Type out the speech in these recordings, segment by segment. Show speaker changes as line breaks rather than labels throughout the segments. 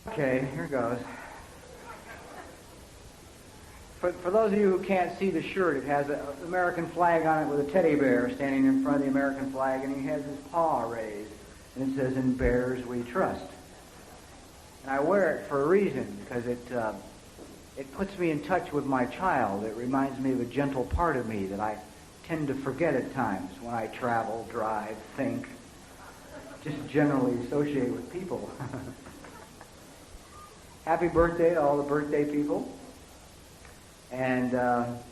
Okay, here goes. For those of you who can't see the shirt, it has an American flag on it with a teddy bear standing in front of the American flag, and he has his paw raised, and it says, "In bears we trust." And I wear it for a reason, because it puts me in touch with my child. It reminds me of a gentle part of me that I tend to forget at times when I travel, drive, think, just generally associate with people. Happy birthday to all the birthday people. And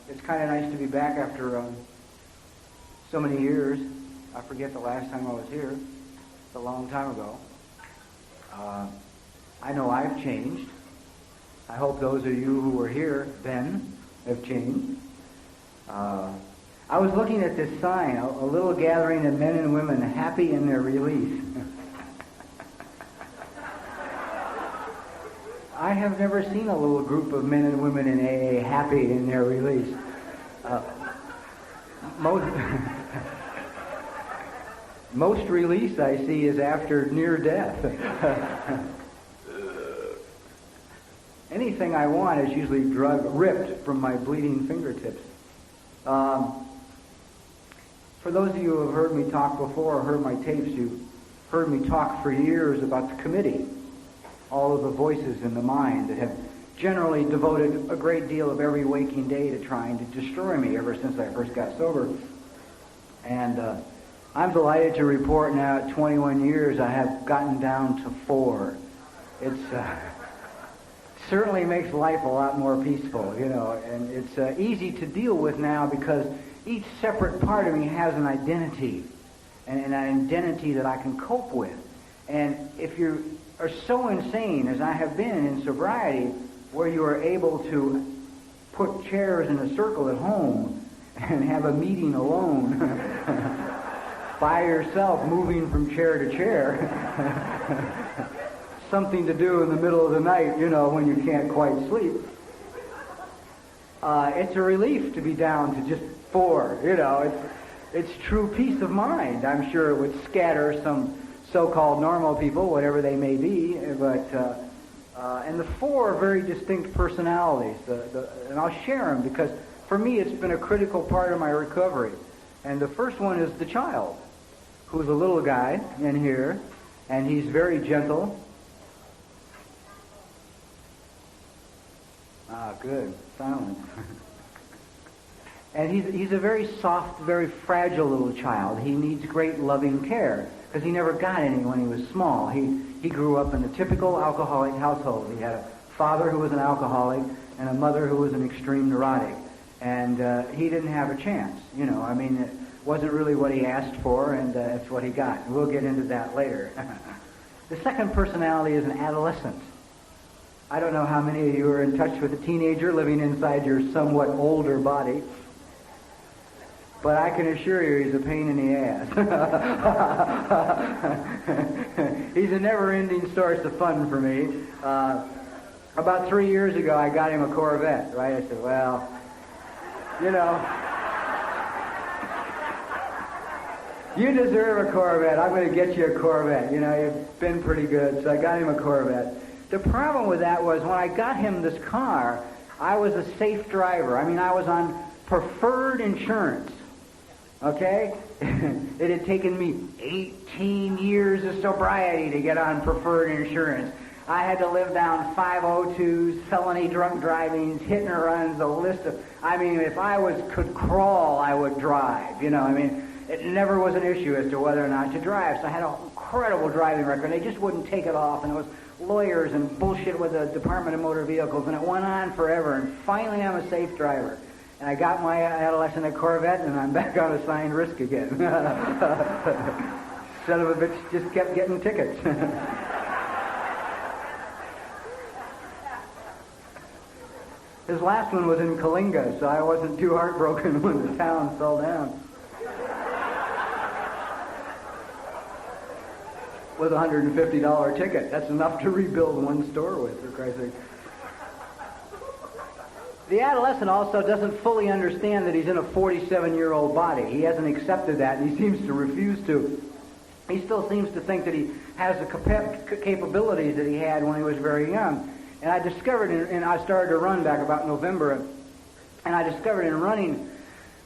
it's kind of nice to be back after so many years. I forget the last time I was here. It's a long time ago. I know I've changed. I hope those of you who were here then have changed. I was looking at this sign, a little gathering of men and women happy in their release. I have never seen a little group of men and women in AA happy in their release. Most release I see is after near death. Anything I want is usually ripped from my bleeding fingertips. For those of you who have heard me talk before or heard my tapes, you've heard me talk for years about the committee. All of the voices in the mind that have generally devoted a great deal of every waking day to trying to destroy me ever since I first got sober. And I'm delighted to report now at 21 years I have gotten down to 4. It's certainly makes life a lot more peaceful, you know, and it's easy to deal with now because each separate part of me has an identity, and an identity that I can cope with. And if you are so insane as I have been in sobriety, where you are able to put chairs in a circle at home and have a meeting alone by yourself, moving from chair to chair, something to do in the middle of the night, you know, when you can't quite sleep. It's a relief to be down to just 4, you know. It's true peace of mind. I'm sure it would scatter some so-called normal people, whatever they may be, but and the 4 are very distinct personalities, and I'll share them because for me it's been a critical part of my recovery. And the first one is the child, who's a little guy in here, and he's very gentle. Good. Silence. And he's a very soft, very fragile little child. He needs great loving care because he never got any when he was small. He grew up in a typical alcoholic household. He had a father who was an alcoholic and a mother who was an extreme neurotic. And he didn't have a chance, you know. I mean, it wasn't really what he asked for, and it's what he got. We'll get into that later. The second personality is an adolescent. I don't know how many of you are in touch with a teenager living inside your somewhat older body, but I can assure you he's a pain in the ass. He's a never-ending source of fun for me. About 3 years ago, I got him a Corvette, right? I said, well, you know, you deserve a Corvette. I'm going to get you a Corvette. You know, you've been pretty good, so I got him a Corvette. The problem with that was when I got him this car, I was a safe driver. I mean, I was on preferred insurance, okay? It had taken me 18 years of sobriety to get on preferred insurance. I had to live down 502s, felony drunk drivings, hit and runs, a list of... I mean, if I could crawl, I would drive, you know? I mean, it never was an issue as to whether or not to drive. So I had an incredible driving record. They just wouldn't take it off, and it was lawyers and bullshit with the Department of Motor Vehicles, and it went on forever, and finally I'm a safe driver. And I got my adolescent a Corvette, and I'm back on assigned risk again. Son of a bitch just kept getting tickets. His last one was in Kalinga, so I wasn't too heartbroken when the town fell down. With a $150 ticket. That's enough to rebuild one store with, for Christ's sake. The adolescent also doesn't fully understand that he's in a 47-year-old body. He hasn't accepted that, and he seems to refuse to. He still seems to think that he has the capabilities that he had when he was very young. And I discovered, and I started to run back about November, and I discovered in running,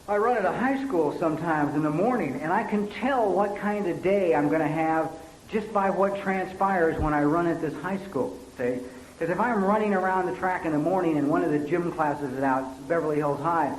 I run at a high school sometimes in the morning, and I can tell what kind of day I'm going to have just by what transpires when I run at this high school, see? Because if I'm running around the track in the morning and one of the gym classes is out, Beverly Hills High,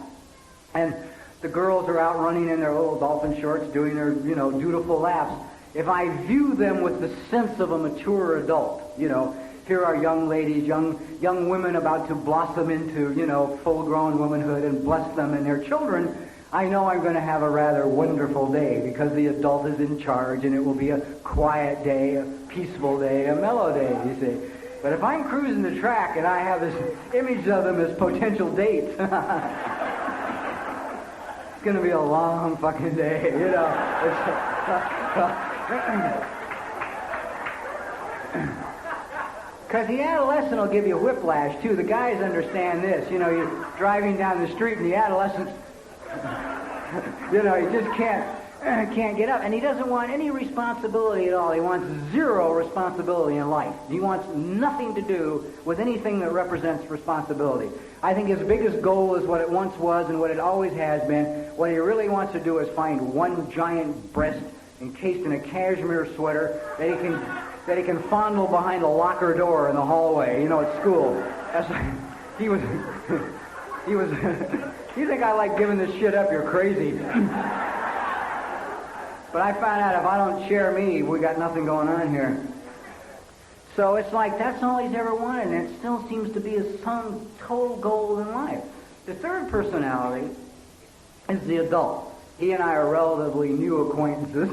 and the girls are out running in their little dolphin shorts doing their, dutiful laps, if I view them with the sense of a mature adult, here are young ladies, young women about to blossom into, full-grown womanhood and bless them and their children, I know I'm going to have a rather wonderful day because the adult is in charge and it will be a quiet day, a peaceful day, a mellow day, you see. But if I'm cruising the track and I have this image of them as potential dates, it's going to be a long fucking day, Because the adolescent will give you whiplash, too. The guys understand this. You're driving down the street and the adolescent, he just can't get up. And he doesn't want any responsibility at all. He wants zero responsibility in life. He wants nothing to do with anything that represents responsibility. I think his biggest goal is what it once was and what it always has been. What he really wants to do is find one giant breast encased in a cashmere sweater that he can fondle behind a locker door in the hallway, at school. That's like, he was, you think I like giving this shit up, you're crazy. But I found out if I don't share me, we got nothing going on here. So it's like that's all he's ever wanted, and it still seems to be his sum total goal in life. The third personality is the adult. He and I are relatively new acquaintances.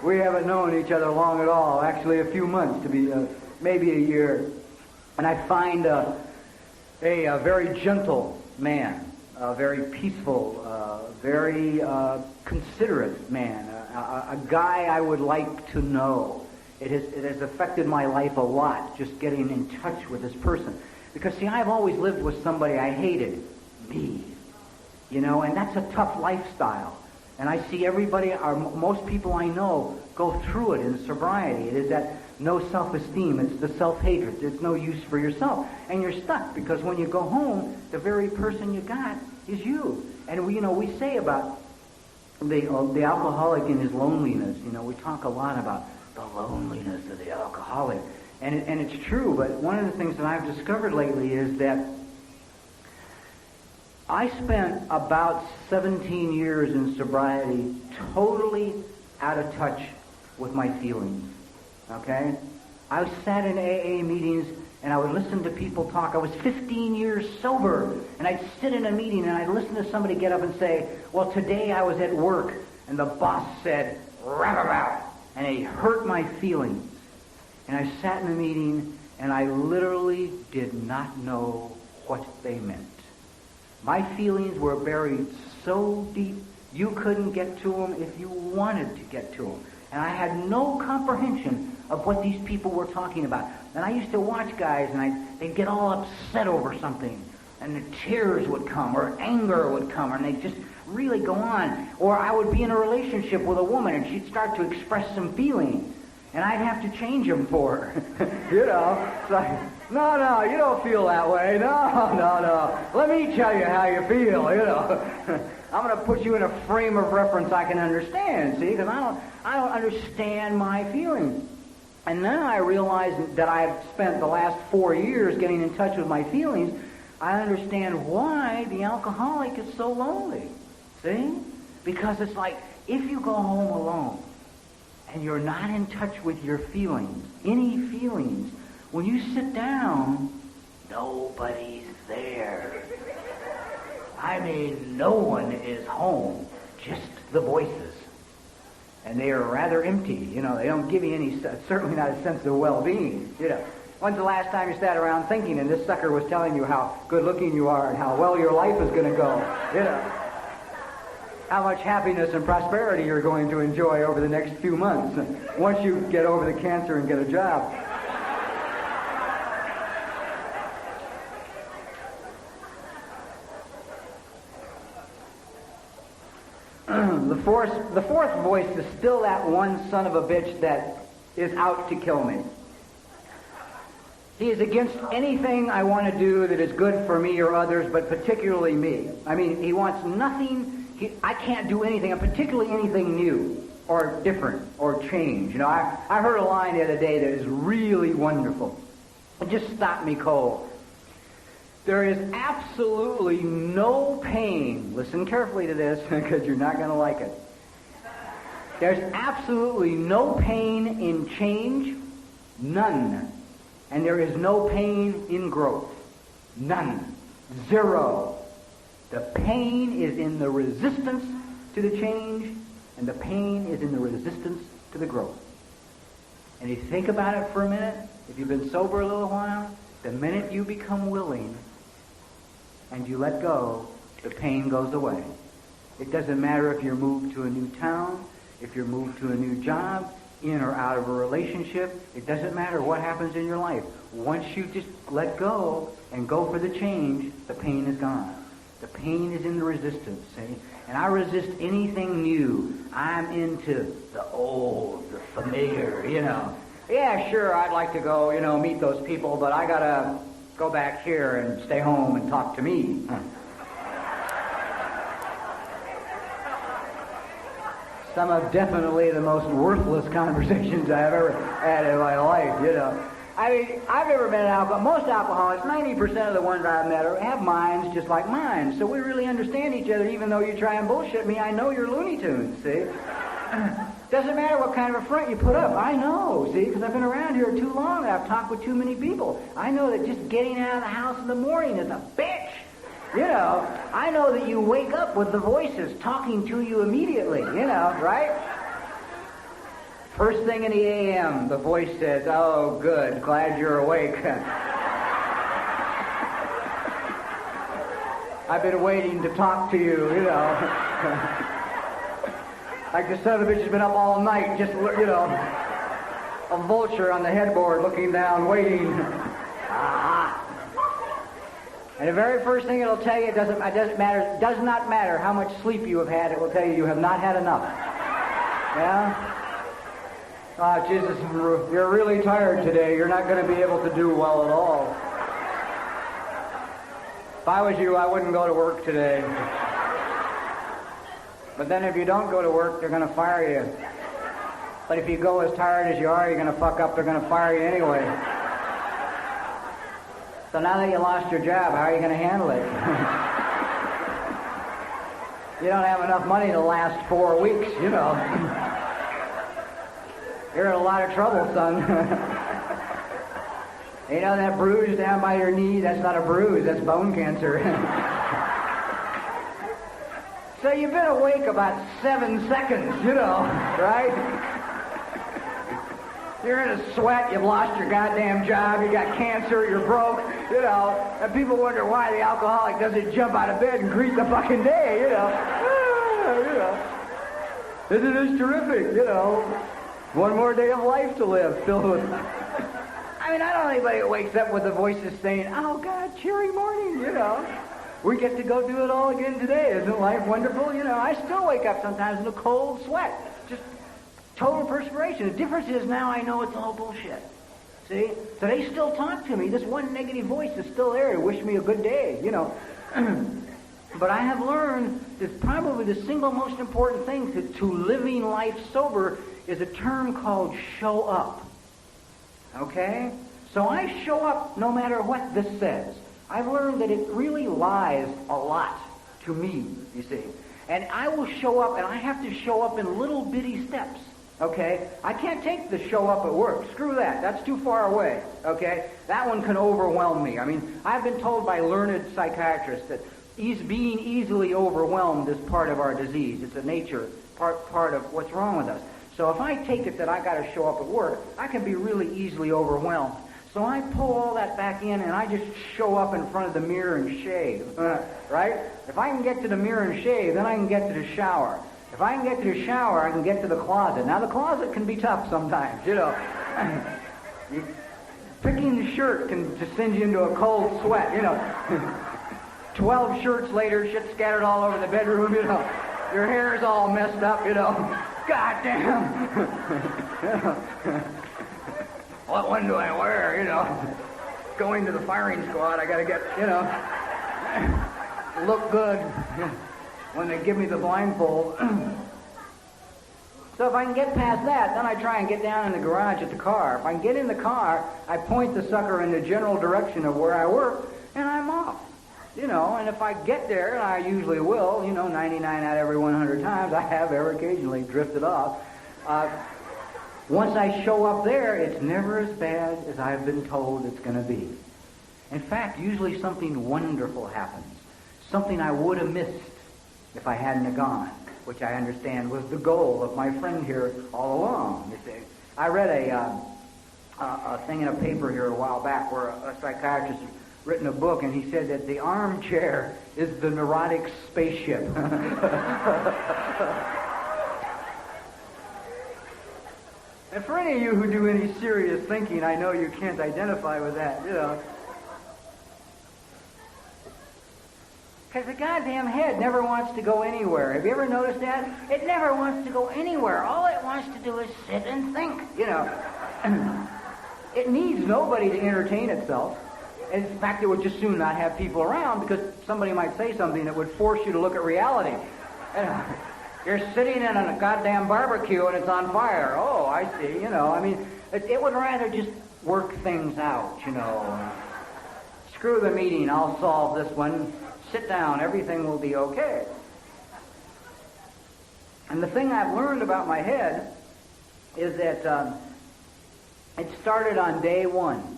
We haven't known each other long at all, actually a few months to be, maybe a year. And I find a very gentle man, a very peaceful, very considerate man, a guy I would like to know. It has affected my life a lot, just getting in touch with this person. Because, see, I've always lived with somebody I hated, me. And that's a tough lifestyle. And I see everybody, most people I know, go through it in sobriety. It is that no self-esteem. It's the self-hatred. It's no use for yourself. And you're stuck because when you go home, the very person you got is you. And we say about the alcoholic and his loneliness. We talk a lot about the loneliness of the alcoholic. And it's true, but one of the things that I've discovered lately is that I spent about 17 years in sobriety totally out of touch with my feelings, okay? I sat in AA meetings and I would listen to people talk. I was 15 years sober, and I'd sit in a meeting and I'd listen to somebody get up and say, well, today I was at work and the boss said, "Roundabout," and it hurt my feelings. And I sat in a meeting and I literally did not know what they meant. My feelings were buried so deep, you couldn't get to them if you wanted to get to them. And I had no comprehension of what these people were talking about. And I used to watch guys, and they'd get all upset over something, and the tears would come, or anger would come, and they'd just really go on. Or I would be in a relationship with a woman, and she'd start to express some feelings, and I'd have to change them for her. It's like, no, you don't feel that way. No. Let me tell you how you feel, I'm going to put you in a frame of reference I can understand, see, because I don't understand my feelings. And then I realized that I had spent the last 4 years getting in touch with my feelings. I understand why the alcoholic is so lonely, see? Because it's like, if you go home alone, and you're not in touch with your feelings, any feelings, when you sit down, nobody's there. I mean, no one is home, just the voices. And they are rather empty, they don't give you any, certainly not a sense of well-being, When's the last time you sat around thinking and this sucker was telling you how good-looking you are and how well your life is going to go, How much happiness and prosperity you're going to enjoy over the next few months once you get over the cancer and get a job. The fourth voice is still that one son of a bitch that is out to kill me. He is against anything I want to do that is good for me or others, but particularly me. I mean, he wants nothing. I can't do anything, and particularly anything new or different or change. You know, I heard a line the other day that is really wonderful. It just stopped me cold. There is absolutely no pain. Listen carefully to this, because you're not going to like it. There's absolutely no pain in change, none. And there is no pain in growth, none, zero. The pain is in the resistance to the change, and the pain is in the resistance to the growth. And if you think about it for a minute, if you've been sober a little while, the minute you become willing and you let go, the pain goes away. It doesn't matter if you're moved to a new town, if you're moved to a new job, in or out of a relationship. It doesn't matter what happens in your life. Once you just let go and go for the change, the pain is gone. The pain is in the resistance, see? And I resist anything new. I'm into the old, the familiar, you know. Yeah, sure, I'd like to go, you know, meet those people, but I gotta go back here and stay home and talk to me. Some of definitely the most worthless conversations I've ever had in my life, you know. I mean, I've never met an alcoholic. Most alcoholics, 90% of the ones I've met have minds just like mine. So we really understand each other, even though you try and bullshit me. I know you're Looney Tunes, see? Doesn't matter what kind of a front you put up. I know, see, because I've been around here too long and I've talked with too many people. I know that just getting out of the house in the morning is a bitch. You know, I know that you wake up with the voices talking to you immediately, you know, right? First thing in the a.m., the voice says, "Oh, good, glad you're awake." I've been waiting to talk to you, you know. Like the son of a bitch has been up all night, just, you know, a vulture on the headboard looking down, waiting. And the very first thing it'll tell you, it does not matter how much sleep you have had, it will tell you you have not had enough. Yeah? Oh, Jesus, you're really tired today. You're not going to be able to do well at all. If I was you, I wouldn't go to work today. But then if you don't go to work, they're going to fire you. But if you go as tired as you are, you're going to fuck up, they're going to fire you anyway. So now that you lost your job, how are you going to handle it? You don't have enough money to last 4 weeks, you know. You're in a lot of trouble, son. You know that bruise down by your knee? That's not a bruise, that's bone cancer. So you've been awake about 7 seconds, you know, right? You're in a sweat, you've lost your goddamn job, you got cancer, you're broke, you know, and people wonder why the alcoholic doesn't jump out of bed and greet the fucking day, you know. You know. Isn't this terrific, you know? One more day of life to live, filled with... I mean, I don't know anybody that wakes up with the voices saying, "Oh, God, cheery morning," you know. We get to go do it all again today. Isn't life wonderful? You know, I still wake up sometimes in a cold sweat. Just total perspiration. The difference is now I know it's all bullshit. See? So they still talk to me. This one negative voice is still there to wish me a good day, you know. But I have learned that probably the single most important thing to living life sober is a term called show up. Okay? So I show up no matter what this says. I've learned that it really lies a lot to me, you see. And I will show up, and I have to show up in little bitty steps, okay? I can't take the show up at work. Screw that. That's too far away, okay? That one can overwhelm me. I mean, I've been told by learned psychiatrists that being easily overwhelmed is part of our disease. It's a nature, part of what's wrong with us. So if I take it that I got to show up at work, I can be really easily overwhelmed. So I pull all that back in and I just show up in front of the mirror and shave, right? If I can get to the mirror and shave, then I can get to the shower. If I can get to the shower, I can get to the closet. Now the closet can be tough sometimes, you know. Picking the shirt can just send you into a cold sweat, you know. 12 shirts later, shit scattered all over the bedroom, you know. Your hair's all messed up, you know. Goddamn. What one do I wear, Going to the firing squad, I got to get, look good when they give me the blindfold. So if I can get past that, then I try and get down in the garage at the car. If I can get in the car, I point the sucker in the general direction of where I work, and I'm off. And if I get there, and I usually will, 99 out of every 100 times, I have ever occasionally drifted off. Once I show up there, it's never as bad as I've been told it's going to be. In fact, usually something wonderful happens. Something I would have missed if I hadn't have gone, which I understand was the goal of my friend here all along, you see. I read a thing in a paper here a while back where a psychiatrist had written a book, and he said that the armchair is the neurotic spaceship. And for any of you who do any serious thinking, I know you can't identify with that, Because the goddamn head never wants to go anywhere. Have you ever noticed that? It never wants to go anywhere. All it wants to do is sit and think, It needs nobody to entertain itself. In fact, it would just soon not have people around because somebody might say something that would force you to look at reality. You're sitting in a goddamn barbecue and it's on fire. Oh, I see, it would rather just work things out, Screw the meeting, I'll solve this one. Sit down, everything will be okay. And the thing I've learned about my head is that it started on day one,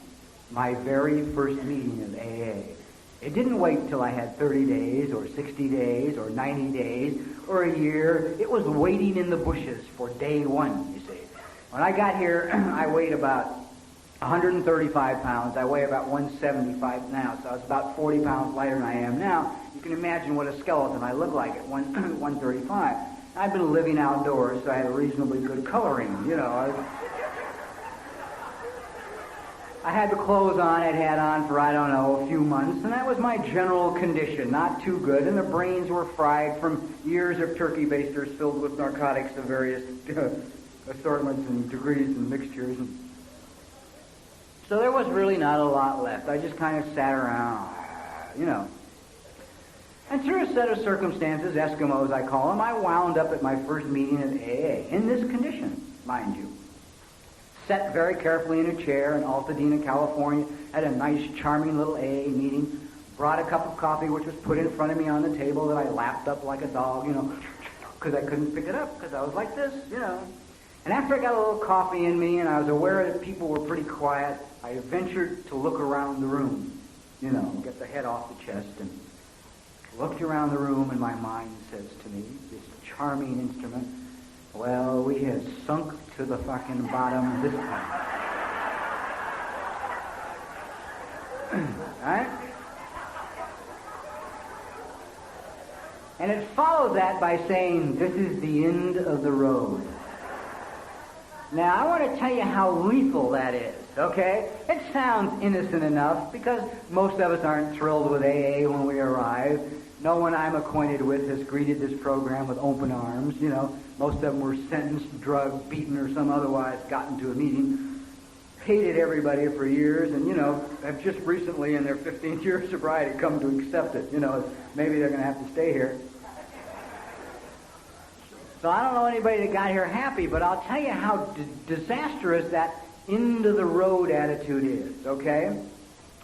my very first meeting of AA. It didn't wait till I had 30 days or 60 days or 90 days or a year. It was waiting in the bushes for day one, you see. When I got here, I weighed about 135 pounds. I weigh about 175 now, so I was about 40 pounds lighter than I am now. You can imagine what a skeleton I look like at 135. I've been living outdoors, so I had reasonably good coloring, I had the clothes on I'd had on for, a few months, and that was my general condition, not too good, and the brains were fried from years of turkey basters filled with narcotics of various assortments and degrees and mixtures. So there was really not a lot left. I just kind of sat around, And through a set of circumstances, Eskimos I call them, I wound up at my first meeting at AA, in this condition, mind you. Sat very carefully in a chair in Altadena, California, had a nice, charming little AA meeting, brought a cup of coffee which was put in front of me on the table that I lapped up like a dog, because I couldn't pick it up because I was like this, And after I got a little coffee in me and I was aware that people were pretty quiet, I ventured to look around the room, get the head off the chest and looked around the room, and my mind says to me, this charming instrument, well, we have sunk to the fucking bottom this time. Right? And it followed that by saying, this is the end of the road. Now, I want to tell you how lethal that is, okay? It sounds innocent enough because most of us aren't thrilled with AA when we arrive. No one I'm acquainted with has greeted this program with open arms, Most of them were sentenced, drugged, beaten, or some otherwise gotten to a meeting. Hated everybody for years and, have just recently in their 15th year of sobriety come to accept it. Maybe they're going to have to stay here. So I don't know anybody that got here happy, but I'll tell you how disastrous that end-of-the-road attitude is, okay?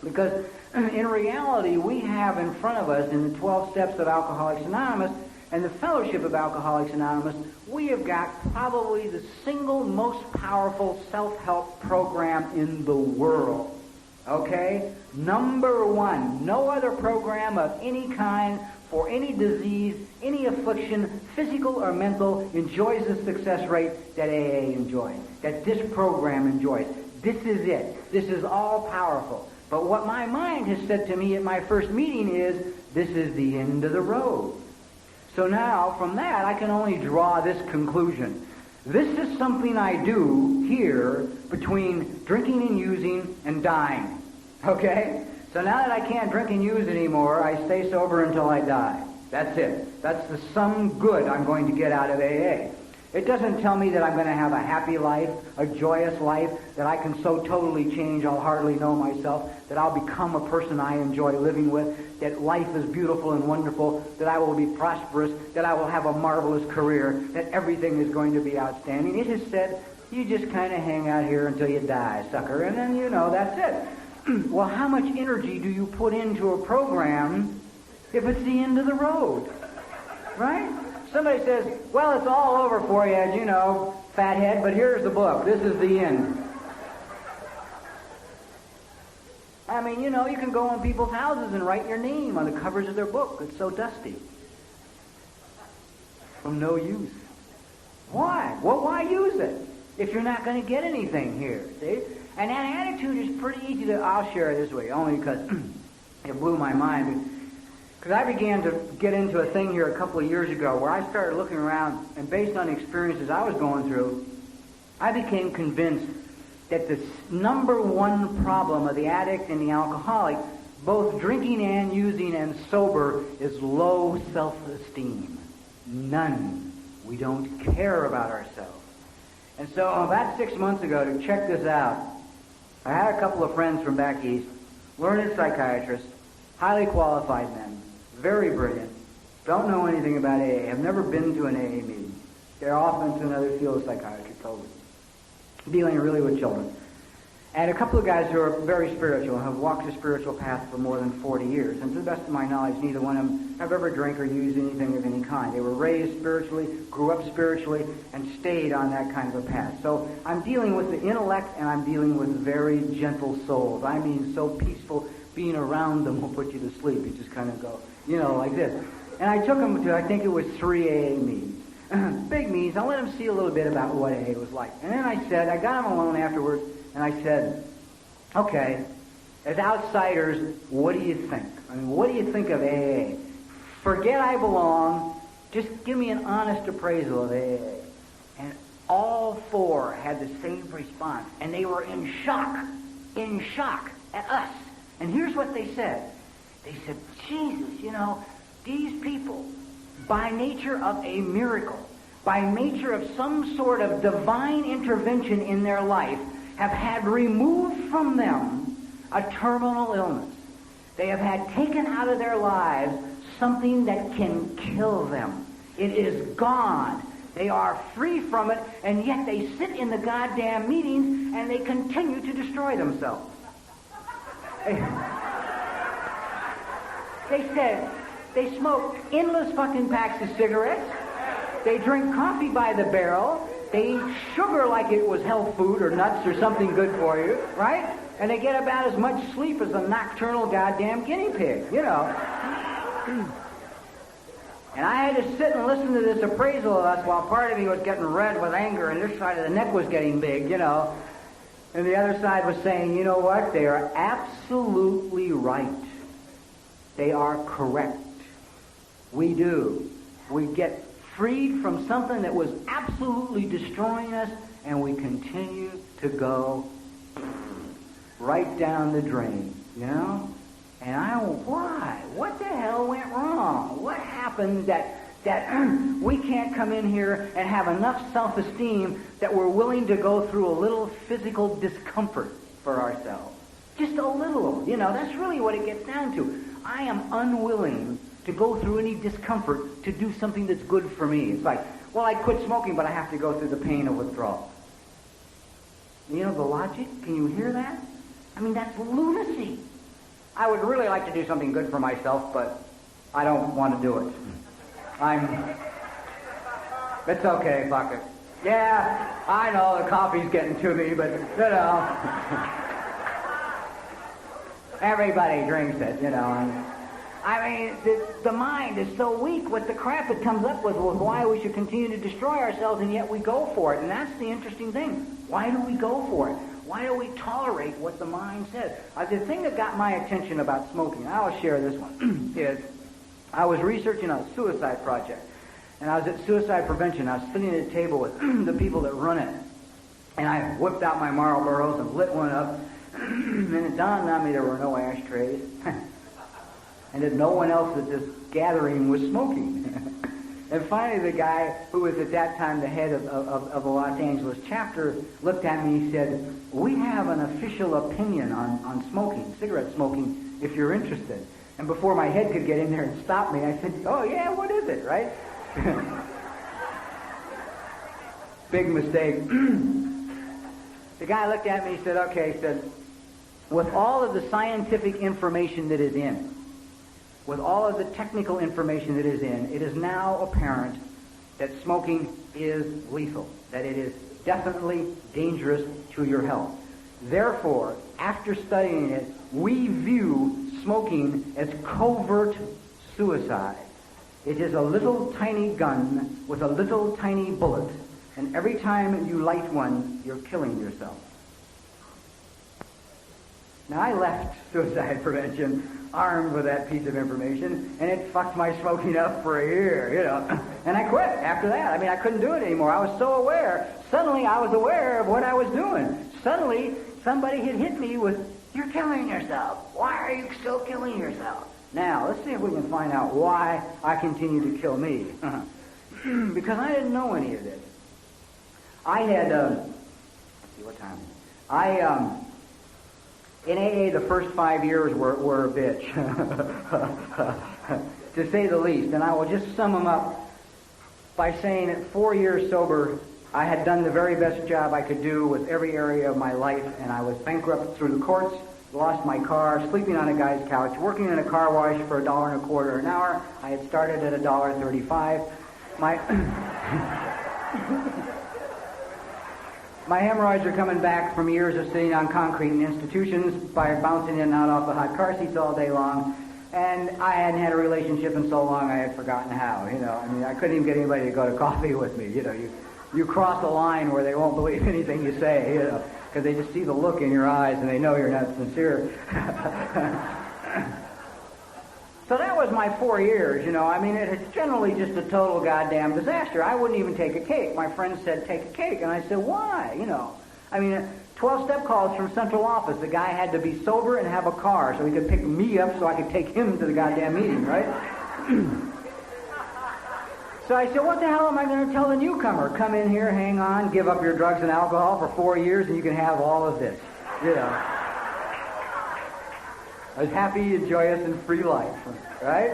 Because in reality, we have in front of us in the 12 steps of Alcoholics Anonymous and the Fellowship of Alcoholics Anonymous, we have got probably the single most powerful self-help program in the world. Okay? Number one, no other program of any kind for any disease, any affliction, physical or mental, enjoys the success rate that AA enjoys, that this program enjoys. This is it. This is all powerful. But what my mind has said to me at my first meeting is, this is the end of the road. So now, from that, I can only draw this conclusion. This is something I do here between drinking and using and dying. Okay? So now that I can't drink and use anymore, I stay sober until I die. That's it. That's the sum good I'm going to get out of AA. It doesn't tell me that I'm going to have a happy life, a joyous life, that I can so totally change I'll hardly know myself, that I'll become a person I enjoy living with, that life is beautiful and wonderful, that I will be prosperous, that I will have a marvelous career, that everything is going to be outstanding. It has said, you just kind of hang out here until you die, sucker, and then, that's it. Well, how much energy do you put into a program if it's the end of the road? Right? Somebody says, well, it's all over for you, fathead, but here's the book. This is the end. I mean, you can go in people's houses and write your name on the covers of their book. It's so dusty. From no use. Why? Well, why use it if you're not going to get anything here, see? And that attitude is pretty easy to... I'll share it this way, only because it blew my mind. Because I began to get into a thing here a couple of years ago where I started looking around, and based on the experiences I was going through, I became convinced that the number one problem of the addict and the alcoholic, both drinking and using and sober, is low self-esteem. None. We don't care about ourselves. And so about 6 months ago, to check this out, I had a couple of friends from back east, learned psychiatrists, highly qualified men, very brilliant, don't know anything about AA, have never been to an AA meeting. They're off into another field of psychiatry, totally. Dealing really with children. And a couple of guys who are very spiritual and have walked the spiritual path for more than 40 years. And to the best of my knowledge, neither one of them have ever drank or used anything of any kind. They were raised spiritually, grew up spiritually, and stayed on that kind of a path. So I'm dealing with the intellect, and I'm dealing with very gentle souls. I mean, so peaceful, being around them will put you to sleep. You just kind of go, like this. And I took them to, I think it was 3 AA meetings. Big meetings. I let them see a little bit about what AA was like. And then I got them alone afterwards, and I said, okay, as outsiders, what do you think? I mean, what do you think of AA? Forget I belong. Just give me an honest appraisal of AA. And all 4 had the same response. And they were in shock at us. And here's what they said. They said, Jesus, these people, by nature of a miracle, by nature of some sort of divine intervention in their life, have had removed from them a terminal illness. They have had taken out of their lives something that can kill them. It is gone. They are free from it, and yet they sit in the goddamn meetings and they continue to destroy themselves. They said they smoke endless fucking packs of cigarettes. They drink coffee by the barrel. They eat sugar like it was health food or nuts or something good for you, right? And they get about as much sleep as a nocturnal goddamn guinea pig, And I had to sit and listen to this appraisal of us while part of me was getting red with anger and this side of the neck was getting big, And the other side was saying, you know what? They are absolutely right. They are correct. We do. We get freed from something that was absolutely destroying us, and we continue to go right down the drain, And why? What the hell went wrong? What happened that we can't come in here and have enough self-esteem that we're willing to go through a little physical discomfort for ourselves? Just a little, that's really what it gets down to. I am unwilling to go through any discomfort to do something that's good for me. It's like, well, I quit smoking, but I have to go through the pain of withdrawal. The logic? Can you hear that? I mean, that's lunacy. I would really like to do something good for myself, but I don't want to do it. It's okay, fuck it. Yeah, I know the coffee's getting to me, but, everybody drinks it, the mind is so weak with the crap it comes up with why we should continue to destroy ourselves, and yet we go for it. And that's the interesting thing. Why do we go for it? Why do we tolerate what the mind says? The thing that got my attention about smoking, I'll share this one, is I was researching a suicide project. And I was at suicide prevention. I was sitting at a table with the people that run it. And I whipped out my Marlboros and lit one up. And it dawned on me there were no ashtrays. And that no one else at this gathering was smoking. And finally, the guy who was at that time the head of the Los Angeles chapter looked at me and said, "We have an official opinion on smoking, cigarette smoking, if you're interested." And before my head could get in there and stop me, I said, "Oh, yeah, what is it, right?" Big mistake. The guy looked at me and said, "Okay," he said, "with all of the scientific information that is in, with all of the technical information that is in, it is now apparent that smoking is lethal, that it is definitely dangerous to your health. Therefore, after studying it, we view smoking as covert suicide. It is a little tiny gun with a little tiny bullet, and every time you light one, you're killing yourself." Now, I left suicide prevention armed with that piece of information, and it fucked my smoking up for a year, you know. And I quit after that. I mean, I couldn't do it anymore. I was so aware. Suddenly, I was aware of what I was doing. Suddenly, somebody had hit me with, "You're killing yourself. Why are you still killing yourself?" Now, let's see if we can find out why I continue to kill me. Because I didn't know any of this. I had, let's see what time. In AA, the first 5 years were a bitch, to say the least. And I will just sum them up by saying at 4 years sober, I had done the very best job I could do with every area of my life, and I was bankrupt through the courts, lost my car, sleeping on a guy's couch, working in a car wash for $1.25 an hour. I had started at $1.35. My hemorrhoids are coming back from years of sitting on concrete in institutions by bouncing in and out off the hot car seats all day long. And I hadn't had a relationship in so long I had forgotten how, you know. I mean, I couldn't even get anybody to go to coffee with me, you know. You cross a line where they won't believe anything you say, you know, because they just see the look in your eyes and they know you're not sincere. So that was my 4 years, you know. I mean, it's generally just a total goddamn disaster. I wouldn't even take a cake. My friends said, "Take a cake." And I said, "Why?" You know. I mean, 12 step calls from central office. The guy had to be sober and have a car so he could pick me up so I could take him to the goddamn meeting, right? So I said, "What the hell am I going to tell the newcomer? Come in here, hang on, give up your drugs and alcohol for 4 years, and you can have all of this." You know. A happy and joyous and free life, right?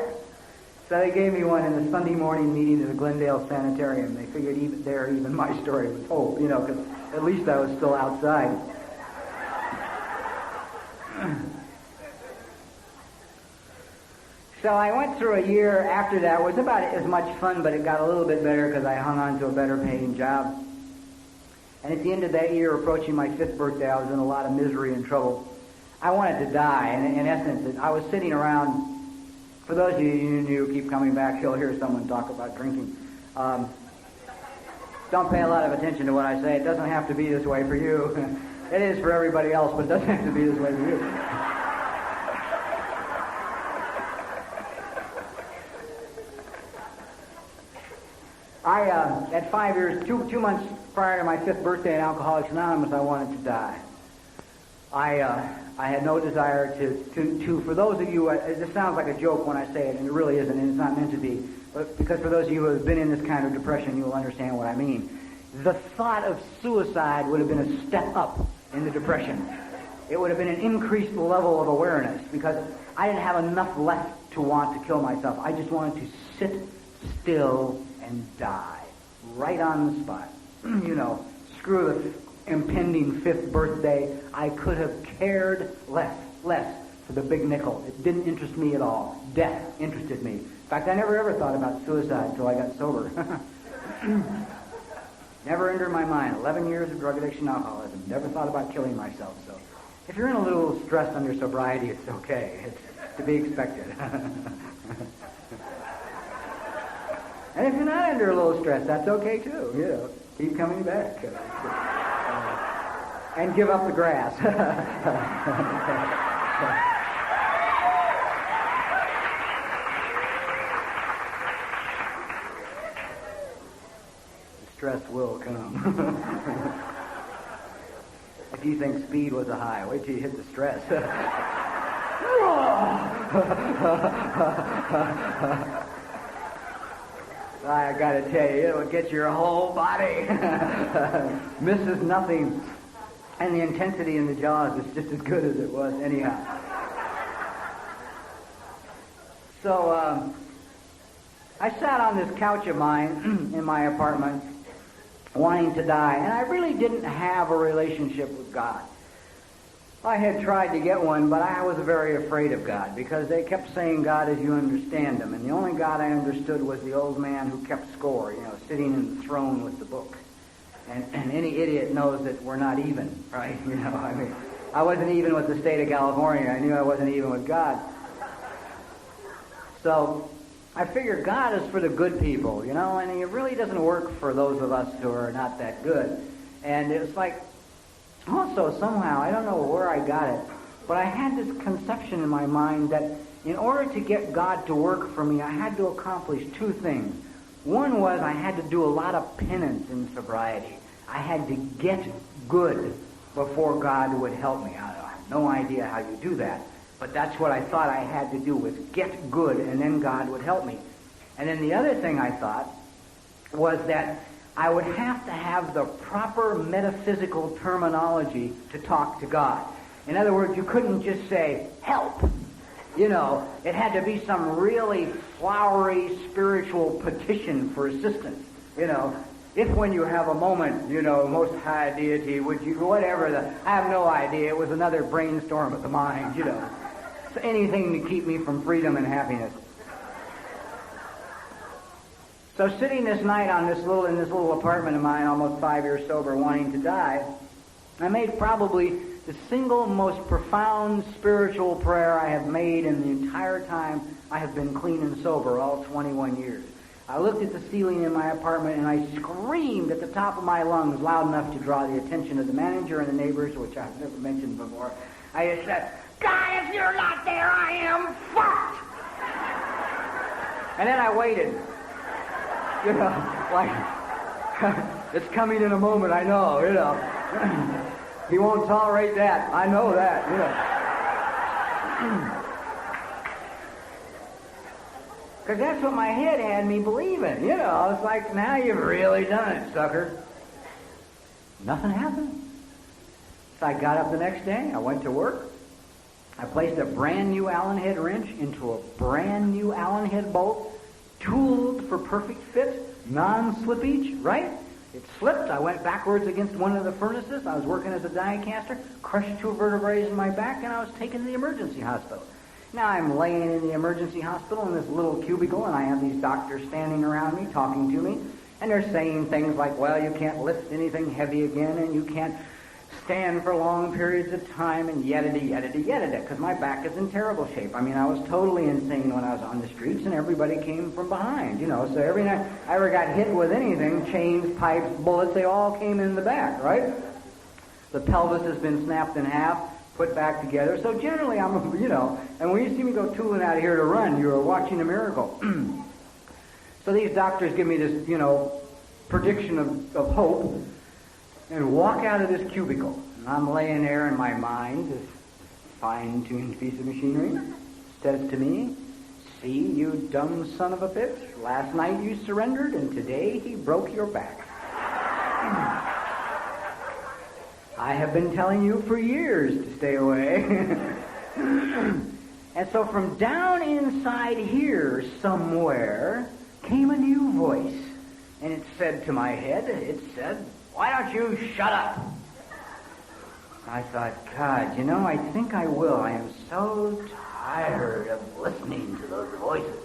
So they gave me one in the Sunday morning meeting at the Glendale Sanitarium. They figured even my story was hope, you know, because at least I was still outside. So I went through a year after that. It was about as much fun, but it got a little bit better because I hung on to a better paying job. And at the end of that year, approaching my 5th birthday, I was in a lot of misery and trouble. I wanted to die, and in essence, I was sitting around. For those of you who keep coming back, you'll hear someone talk about drinking. Don't pay a lot of attention to what I say. It doesn't have to be this way for you. It is for everybody else, but it doesn't have to be this way for you. At 5 years, two months prior to my 5th birthday in Alcoholics Anonymous, I wanted to die. I had no desire to for those of you, this sounds like a joke when I say it, and it really isn't, and it's not meant to be, but because for those of you who have been in this kind of depression, you will understand what I mean. The thought of suicide would have been a step up in the depression. It would have been an increased level of awareness, because I didn't have enough left to want to kill myself. I just wanted to sit still and die, right on the spot. You know, screw the impending 5th birthday. I could have cared less for the big nickel. It didn't interest me at all. Death interested me. In fact, I never ever thought about suicide until I got sober. Never entered my mind. 11 years of drug addiction, alcoholism. Never thought about killing myself. So if you're in a little stress under sobriety, it's okay. It's to be expected. And if you're not under a little stress, that's okay too. You know, keep coming back. And give up the grass. The stress will come. If you think speed was a high, wait till you hit the stress. I got to tell you, it'll get your whole body. Misses nothing. And the intensity in the jaws is just as good as it was anyhow. So I sat on this couch of mine in my apartment wanting to die, and I really didn't have a relationship with God. I had tried to get one, but I was very afraid of God because they kept saying God as you understand him, and the only God I understood was the old man who kept score, sitting in the throne with the books. And any idiot knows that we're not even, right? I wasn't even with the state of California. I knew I wasn't even with God. So I figured God is for the good people, and it really doesn't work for those of us who are not that good. And it's like, also somehow, I don't know where I got it, but I had this conception in my mind that in order to get God to work for me, I had to accomplish two things. One was I had to do a lot of penance in sobriety. I had to get good before God would help me. I have no idea how you do that, but that's what I thought I had to do, was get good, and then God would help me. And then the other thing I thought was that I would have to have the proper metaphysical terminology to talk to God. In other words, you couldn't just say, help. It had to be some really flowery spiritual petition for assistance. If when you have a moment, most high deity, would you, whatever, I have no idea. It was another brainstorm of the mind, So anything to keep me from freedom and happiness. So sitting this night in this little apartment of mine, almost 5 years sober, wanting to die, I made probably the single most profound spiritual prayer I have made in the entire time I have been clean and sober, all 21 years. I looked at the ceiling in my apartment and I screamed at the top of my lungs loud enough to draw the attention of the manager and the neighbors, which I've never mentioned before. I just said, God, if you're not there, I am fucked! And then I waited. It's coming in a moment, I know, He won't tolerate that. I know that, Because that's what my head had me believing, It's like, now you've really done it, sucker. Nothing happened. So I got up the next day. I went to work. I placed a brand new Allen head wrench into a brand new Allen head bolt, tooled for perfect fit, non-slippage, right? It slipped. I went backwards against one of the furnaces. I was working as a die caster, crushed 2 vertebrae in my back, and I was taken to the emergency hospital. Now I'm laying in the emergency hospital in this little cubicle, and I have these doctors standing around me, talking to me, and they're saying things like, well, you can't lift anything heavy again, and you can't stand for long periods of time, and yada-da, because my back is in terrible shape. I mean, I was totally insane when I was on the streets, and everybody came from behind, So every night I ever got hit with anything, chains, pipes, bullets, they all came in the back, right? The pelvis has been snapped in half, put back together. So generally I'm, and when you see me go tooling out of here to run, you're watching a miracle. So these doctors give me this, prediction of hope, and walk out of this cubicle. And I'm laying there in my mind, this fine-tuned piece of machinery says to me, see, you dumb son of a bitch, last night you surrendered, and today he broke your back. I have been telling you for years to stay away. And so from down inside here somewhere came a new voice. And it said to my head, why don't you shut up? I thought, God, I think I will. I am so tired of listening to those voices.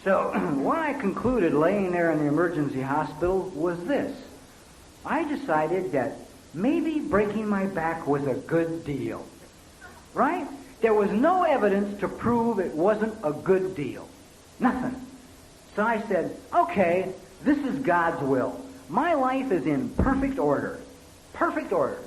So what I concluded laying there in the emergency hospital was this. I decided that maybe breaking my back was a good deal. Right? There was no evidence to prove it wasn't a good deal. Nothing. So I said, okay, this is God's will. My life is in perfect order. Perfect order.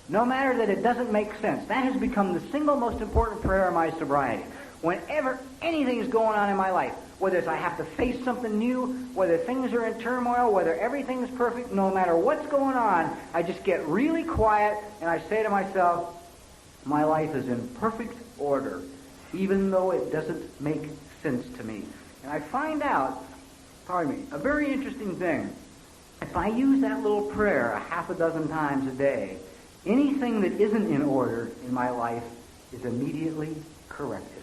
No matter that it doesn't make sense. That has become the single most important prayer of my sobriety. Whenever anything is going on in my life, whether it's I have to face something new, whether things are in turmoil, whether everything's perfect, no matter what's going on, I just get really quiet and I say to myself, my life is in perfect order, even though it doesn't make sense to me. And I find out pardon me, a very interesting thing. If I use that little prayer a half a dozen times a day, anything that isn't in order in my life is immediately corrected.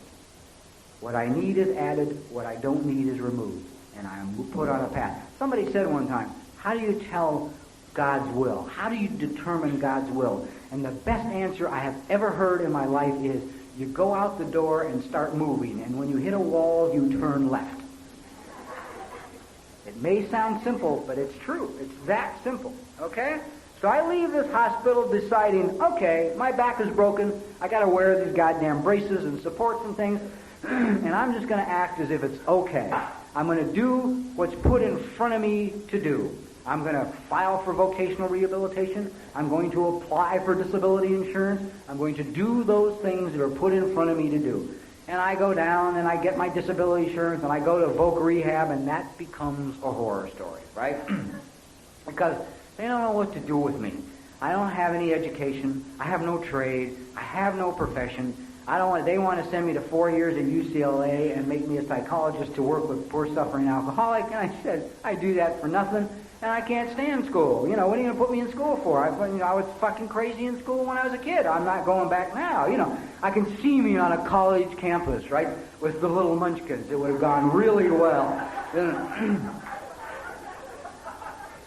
What I need is added, what I don't need is removed, and I am put on a path. Somebody said one time, how do you tell God's will? How do you determine God's will? And the best answer I have ever heard in my life is, you go out the door and start moving, and when you hit a wall, you turn left. It may sound simple, but it's true. It's that simple, okay? So I leave this hospital deciding, okay, my back is broken, I got to wear these goddamn braces and supports and things, and I'm just going to act as if it's okay. I'm going to do what's put in front of me to do. I'm going to file for vocational rehabilitation. I'm going to apply for disability insurance. I'm going to do those things that are put in front of me to do. And I go down and I get my disability insurance and I go to voc rehab, and that becomes a horror story, right? Because they don't know what to do with me. I don't have any education. I have no trade. I have no profession. They want to send me to 4 years at UCLA and make me a psychologist to work with poor suffering alcoholics. And I said, I do that for nothing, and I can't stand school. What are you going to put me in school for? I was fucking crazy in school when I was a kid. I'm not going back now. I can see me on a college campus, right, with the little munchkins. It would have gone really well.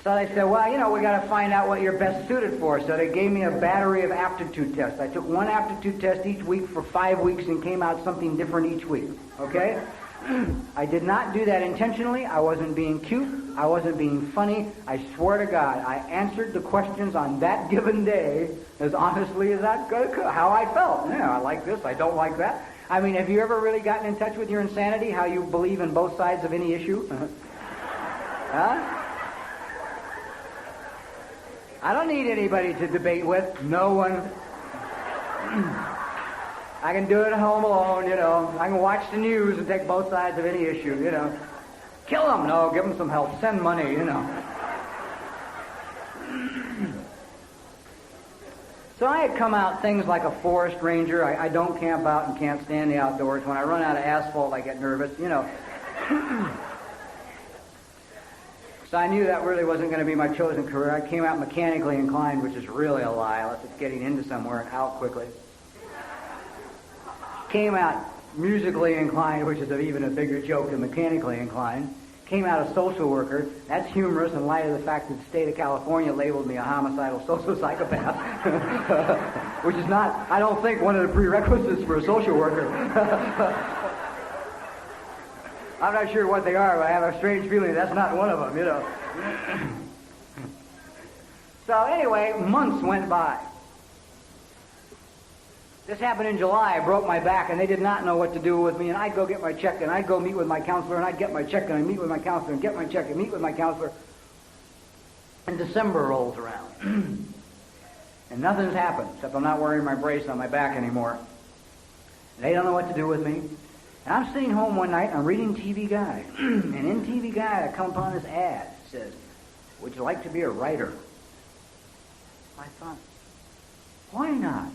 So they said, well, we got to find out what you're best suited for. So they gave me a battery of aptitude tests. I took one aptitude test each week for 5 weeks and came out something different each week, okay? I did not do that intentionally. I wasn't being cute. I wasn't being funny. I swear to God, I answered the questions on that given day as honestly as I could, how I felt. I like this, I don't like that. I mean, have you ever really gotten in touch with your insanity, how you believe in both sides of any issue? Huh? I don't need anybody to debate with. No one. I can do it at home alone, I can watch the news and take both sides of any issue, Kill them. No, give them some help. Send money, So I had come out things like a forest ranger. I don't camp out and can't stand the outdoors. When I run out of asphalt, I get nervous, So I knew that really wasn't going to be my chosen career. I came out mechanically inclined, which is really a lie, unless it's getting into somewhere and out quickly. Came out musically inclined, which is even a bigger joke than mechanically inclined. Came out a social worker. That's humorous in light of the fact that the state of California labeled me a homicidal social psychopath, which is not, I don't think, one of the prerequisites for a social worker. I'm not sure what they are, but I have a strange feeling that's not one of them, So anyway, months went by. This happened in July. I broke my back, and they did not know what to do with me, and I'd go get my check, and I'd go meet with my counselor, and I'd get my check, and I'd meet with my counselor, and get my check, and meet with my counselor. And December rolls around. And nothing's happened, except I'm not wearing my brace on my back anymore. They don't know what to do with me. And I'm sitting home one night, and I'm reading TV Guide. And in TV Guide, I come upon this ad. It says, would you like to be a writer? I thought, why not?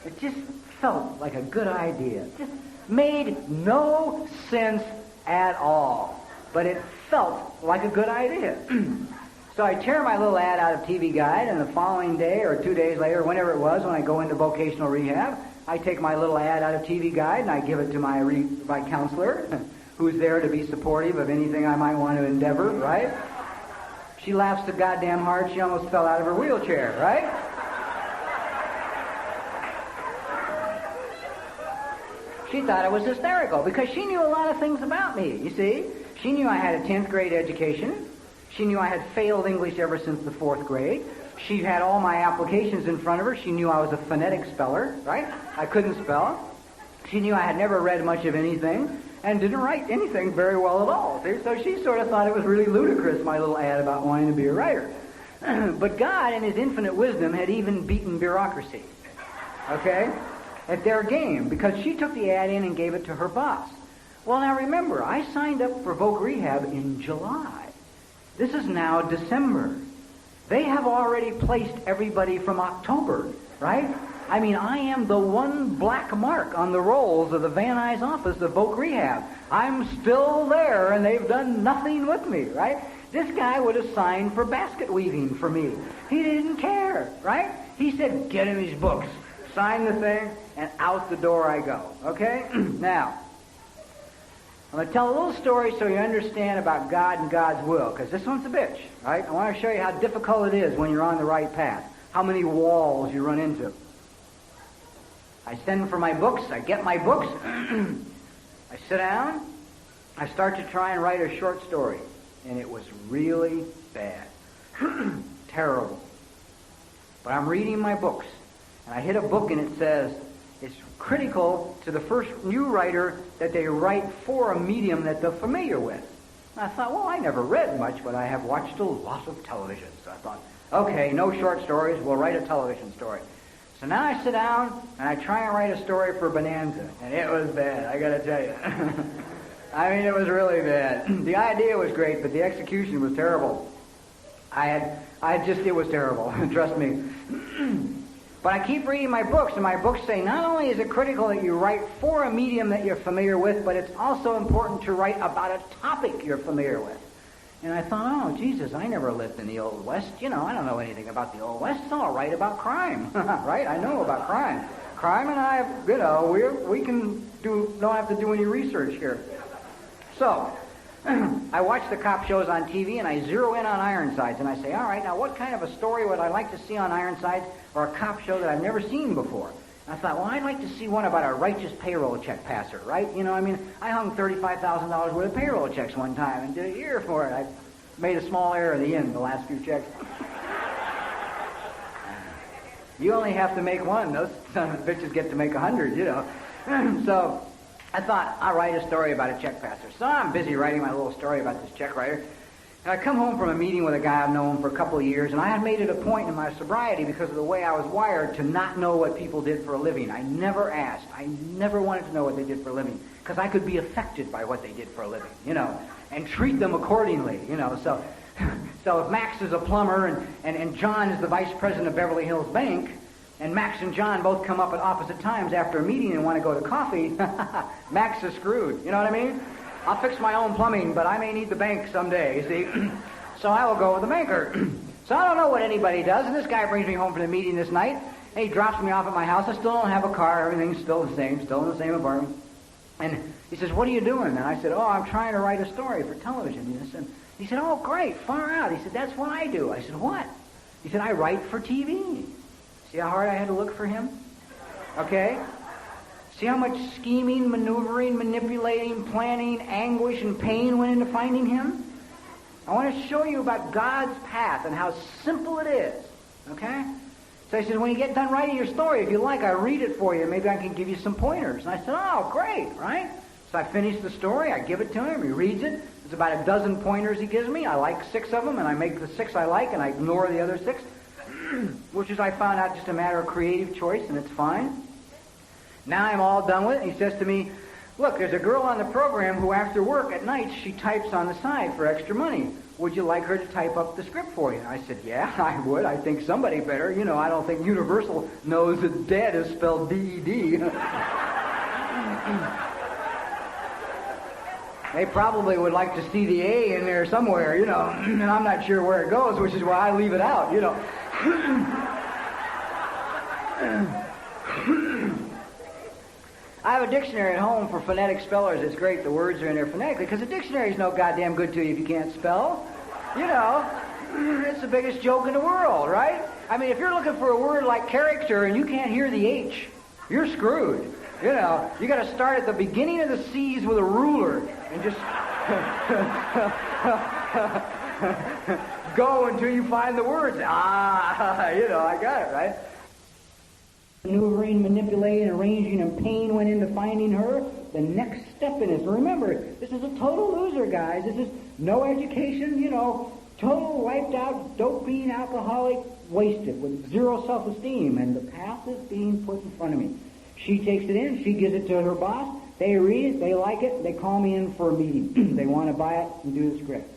It just felt like a good idea. It just made no sense at all. But it felt like a good idea. So I tear my little ad out of TV Guide, and the following day or 2 days later, whenever it was, when I go into vocational rehab, I take my little ad out of TV Guide and I give it to my counselor, who's there to be supportive of anything I might want to endeavor, right? She laughs so goddamn hard she almost fell out of her wheelchair, right? She thought it was hysterical because she knew a lot of things about me, you see. She knew I had a 10th grade education. She knew I had failed English ever since the 4th grade. She had all my applications in front of her. She knew I was a phonetic speller, right? I couldn't spell. She knew I had never read much of anything and didn't write anything very well at all. See? So she sort of thought it was really ludicrous, my little ad about wanting to be a writer. But God, in His infinite wisdom, had even beaten bureaucracy, okay, at their game, because she took the ad in and gave it to her boss. Well, now remember, I signed up for voc rehab in July. This is now December. They have already placed everybody from October, right? I mean, I am the one black mark on the rolls of the Van Nuys office of Voc Rehab. I'm still there, and they've done nothing with me, right? This guy would have signed for basket weaving for me. He didn't care, right? He said, get him his books. Sign the thing, and out the door I go, okay? Now, I'm going to tell a little story so you understand about God and God's will, because this one's a bitch, right? I want to show you how difficult it is when you're on the right path, how many walls you run into. I send for my books, I get my books, I sit down, I start to try and write a short story, and it was really bad, terrible. But I'm reading my books, and I hit a book and it says, it's critical to the first new writer that they write for a medium that they're familiar with. And I thought, well, I never read much, but I have watched a lot of television. So I thought, okay, no short stories, we'll write a television story. So now I sit down and I try and write a story for Bonanza, and it was bad, I gotta tell you. I mean, it was really bad. The idea was great, but the execution was terrible. It was terrible, trust me. But I keep reading my books, and my books say not only is it critical that you write for a medium that you're familiar with, but it's also important to write about a topic you're familiar with. And I thought, oh, Jesus, I never lived in the Old West. You know, I don't know anything about the Old West, so I'll write about crime, right? I know about crime. Crime and I, you know, don't have to do any research here. So, I watch the cop shows on TV, and I zero in on Ironsides, and I say, all right, now what kind of a story would I like to see on Ironsides or a cop show that I've never seen before? And I thought, well, I'd like to see one about a righteous payroll check passer, right? You know, I mean, I hung $35,000 worth of payroll checks one time and did a year for it. I made a small error in the end, the last few checks. You only have to make one. Those son of bitches get to make 100, you know. So I thought, I'll write a story about a check passer. So I'm busy writing my little story about this check writer. And I come home from a meeting with a guy I've known for a couple of years, and I had made it a point in my sobriety because of the way I was wired to not know what people did for a living. I never asked. I never wanted to know what they did for a living because I could be affected by what they did for a living, you know, and treat them accordingly, you know. So if Max is a plumber and John is the vice president of Beverly Hills Bank, and Max and John both come up at opposite times after a meeting and want to go to coffee, Max is screwed, you know what I mean? I'll fix my own plumbing, but I may need the bank someday, you see. So I will go with the banker. So I don't know what anybody does, and this guy brings me home from the meeting this night, and he drops me off at my house. I still don't have a car. Everything's still the same, still in the same apartment. And he says, what are you doing? And I said, oh, I'm trying to write a story for television. He said, oh, great, far out. He said, that's what I do. I said, what? He said, I write for TV. See how hard I had to look for him? Okay? See how much scheming, maneuvering, manipulating, planning, anguish, and pain went into finding him? I want to show you about God's path and how simple it is. Okay? So I said, when you get done writing your story, if you like, I'll read it for you. Maybe I can give you some pointers. And I said, oh, great, right? So I finish the story. I give it to him. He reads it. There's about a dozen pointers he gives me. I like 6 of them, and I make the 6 I like, and I ignore the other 6, which is, I found out, just a matter of creative choice, and it's fine. Now I'm all done with it. He says to me, look, there's a girl on the program who after work at night, she types on the side for extra money. Would you like her to type up the script for you? I said, yeah, I would. I think somebody better. You know, I don't think Universal knows that dead is spelled D-E-D. They probably would like to see the A in there somewhere, you know, and I'm not sure where it goes, which is why I leave it out, you know. I have a dictionary at home for phonetic spellers. It's great. The words are in there phonetically because the dictionary's no goddamn good to you if you can't spell. You know, it's the biggest joke in the world, right? I mean, if you're looking for a word like character and you can't hear the H, you're screwed. You know, you got to start at the beginning of the C's with a ruler and just go until you find the words. You know, I got it, right? Maneuvering, manipulating, arranging, and pain went into finding her. The next step in it. So remember, this is a total loser, guys. This is no education, you know, total wiped out, doping, alcoholic, wasted, with zero self-esteem. And the path is being put in front of me. She takes it in, she gives it to her boss, they read it, they like it, they call me in for a meeting. They want to buy it and do the script.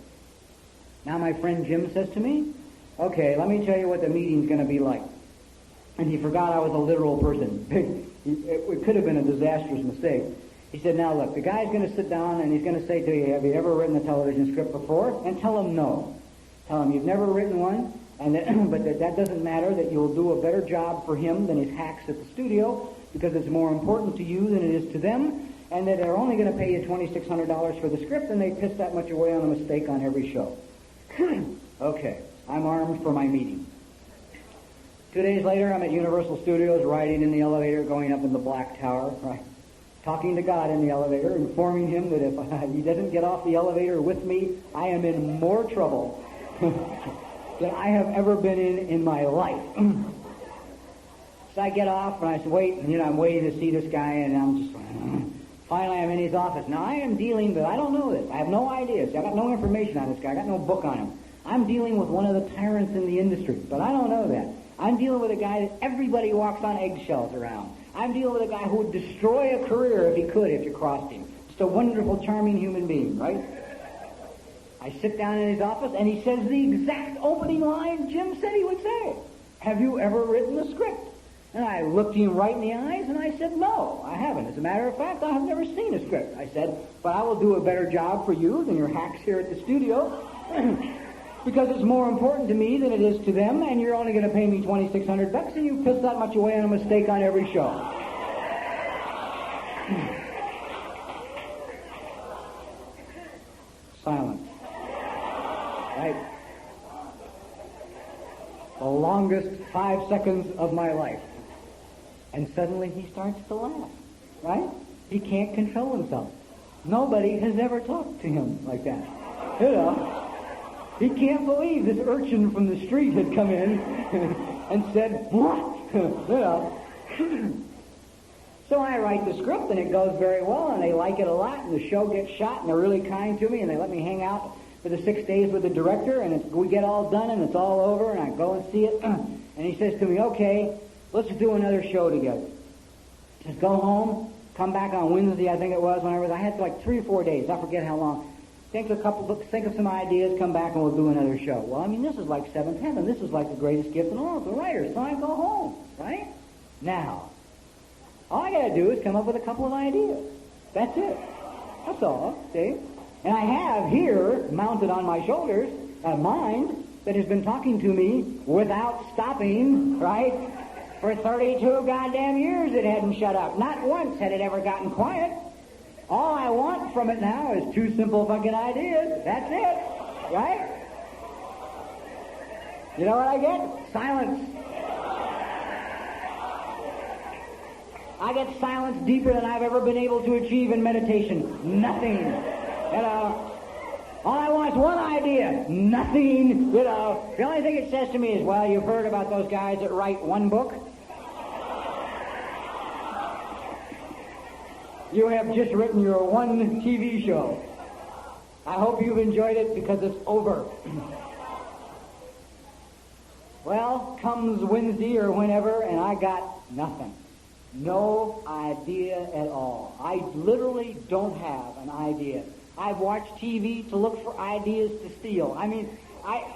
Now my friend Jim says to me, okay, let me tell you what the meeting's going to be like. and he forgot I was a literal person. It could have been a disastrous mistake. He said, now look, the guy's going to sit down and he's going to say to you, have you ever written a television script before? And tell him no. Tell him you've never written one, and but that doesn't matter, that you'll do a better job for him than his hacks at the studio, because it's more important to you than it is to them, and that they're only going to pay you $2,600 for the script, and they piss that much away on a mistake on every show. Okay, I'm armed for my meeting. 2 days later, I'm at Universal Studios, riding in the elevator, going up in the Black Tower, right? Talking to God in the elevator, informing him that if he doesn't get off the elevator with me, I am in more trouble than I have ever been in my life. So I get off, and I wait, and I'm waiting to see this guy, and I'm just finally I'm in his office. Now I am dealing with, I don't know this, I have no idea. See, I got no information on this guy, I got no book on him. I'm dealing with one of the tyrants in the industry, but I don't know that. I'm dealing with a guy that everybody walks on eggshells around. I'm dealing with a guy who would destroy a career if he could, if you crossed him. Just a wonderful, charming human being, right? I sit down in his office, and he says the exact opening line Jim said he would say. Have you ever written a script? And I looked him right in the eyes, and I said, no, I haven't. As a matter of fact, I have never seen a script. I said, but I will do a better job for you than your hacks here at the studio, because it's more important to me than it is to them, and you're only going to pay me $2,600, and you piss that much away on a mistake on every show. Silence. Right? The longest 5 seconds of my life. And suddenly he starts to laugh. Right? He can't control himself. Nobody has ever talked to him like that. You know? He can't believe this urchin from the street had come in and said, what? You know? So I write the script, and it goes very well, and they like it a lot, and the show gets shot, and they're really kind to me, and they let me hang out for the 6 days with the director, and we get all done, and it's all over, and I go and see it, and he says to me, okay, let's do another show together. Just go home, come back on Wednesday, I think it was, I had like 3 or 4 days, I forget how long. Think of some ideas, come back, and we'll do another show. Well, I mean, this is like seventh heaven. This is like the greatest gift in all of the writers. So I go home, right? Now, all I got to do is come up with a couple of ideas. That's it. That's all, see? And I have here, mounted on my shoulders, a mind that has been talking to me without stopping, right? For 32 goddamn years it hadn't shut up. Not once had it ever gotten quiet. All I want from it now is 2 simple fucking ideas. That's it, right? You know what I get? Silence. I get silence deeper than I've ever been able to achieve in meditation. Nothing. You know. All I want is one idea. Nothing. You know. The only thing it says to me is, well, you've heard about those guys that write one book. You have just written your one TV show. I hope you've enjoyed it, because it's over. Well, comes Wednesday or whenever, and I got nothing. No idea at all. I literally don't have an idea. I've watched TV to look for ideas to steal. I mean,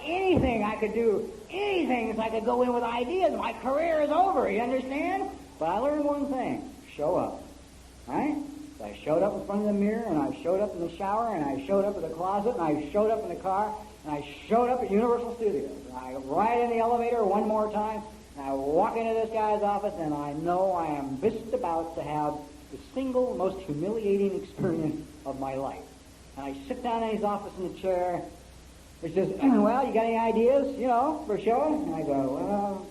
anything I could do, anything if I could go in with ideas, my career is over, you understand? But I learned one thing: show up. Right? So I showed up in front of the mirror, and I showed up in the shower, and I showed up in the closet, and I showed up in the car, and I showed up at Universal Studios. And I ride in the elevator one more time, and I walk into this guy's office, and I know I am just about to have the single most humiliating experience of my life. And I sit down in his office in the chair. He says, well, you got any ideas, for a show? And I go, well,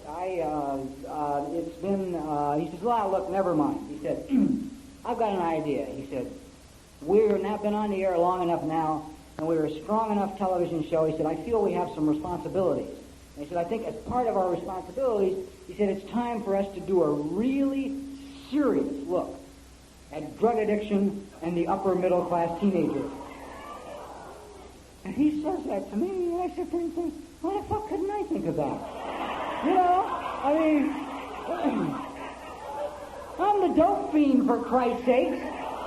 it's been, he says, well, look, never mind. He said, I've got an idea. He said, we've not been on the air long enough now, and we're a strong enough television show. He said, I feel we have some responsibilities. And he said, I think as part of our responsibilities, he said, it's time for us to do a really serious look at drug addiction and the upper middle class teenager. And he says that to me, and I sit there and think, why the fuck couldn't I think of that? I'm the dope fiend, for Christ's sakes.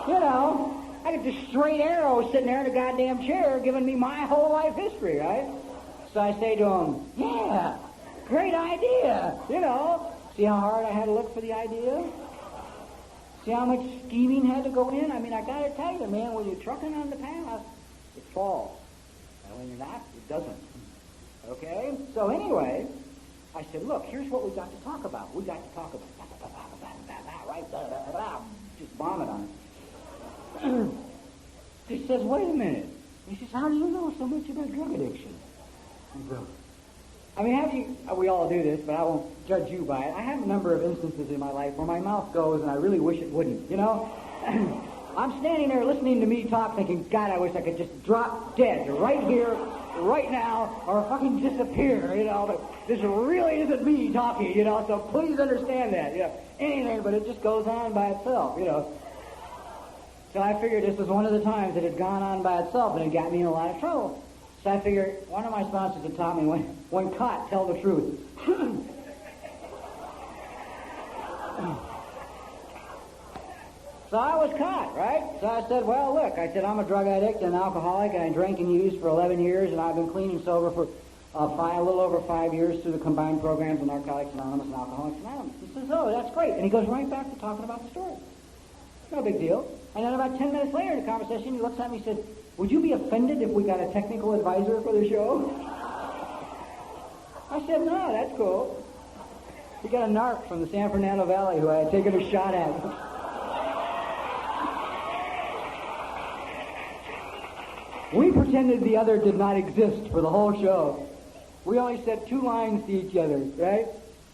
I got this straight arrow sitting there in a goddamn chair giving me my whole life history, right? So I say to him, yeah, great idea, See how hard I had to look for the idea? See how much scheming had to go in? I mean, I got to tell you, man, when you're trucking on the path, it falls. And when you're not, it doesn't. Okay? So anyway, I said, look, here's what we got to talk about. We got to talk about, right? Just bomb it on it. He says, wait a minute. He says, how do you know so much about drug addiction? I mean, we all do this, but I won't judge you by it. I have a number of instances in my life where my mouth goes and I really wish it wouldn't, you know? I'm standing there listening to me talk thinking, God, I wish I could just drop dead right here, right now, or fucking disappear, you know? But this really isn't me talking, you know? So please understand that, you know? Anything, but it just goes on by itself, you know? So I figured this was one of the times it had gone on by itself and it got me in a lot of trouble. So I figured one of my sponsors had taught me, when caught, tell the truth. So I was caught, right? So I said, well, look, I said, I'm a drug addict and alcoholic, and I drank and used for 11 years, and I've been clean and sober for a little over 5 years through the combined programs of Narcotics Anonymous and Alcoholics Anonymous. He says, oh, that's great. And he goes right back to talking about the story. No big deal. And then about 10 minutes later in the conversation, he looks at me and said, would you be offended if we got a technical advisor for the show? I said, no, that's cool. He got a narc from the San Fernando Valley who I had taken a shot at. We pretended the other did not exist for the whole show. We only said 2 lines to each other, right?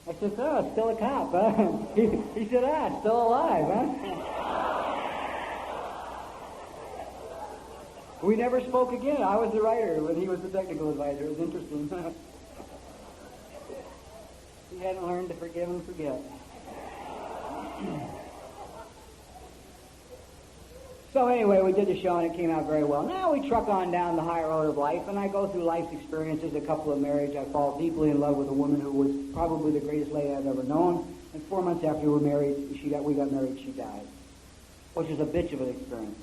I said, oh, still a cop, huh? He said, still alive, huh? We never spoke again. I was the writer when he was the technical advisor. It was interesting. He hadn't learned to forgive and forget. So anyway, we did the show and it came out very well. Now we truck on down the high road of life, and I go through life's experiences, a couple of marriages. I fall deeply in love with a woman who was probably the greatest lady I've ever known. And 4 months after we were married, we got married, she died, which was a bitch of an experience.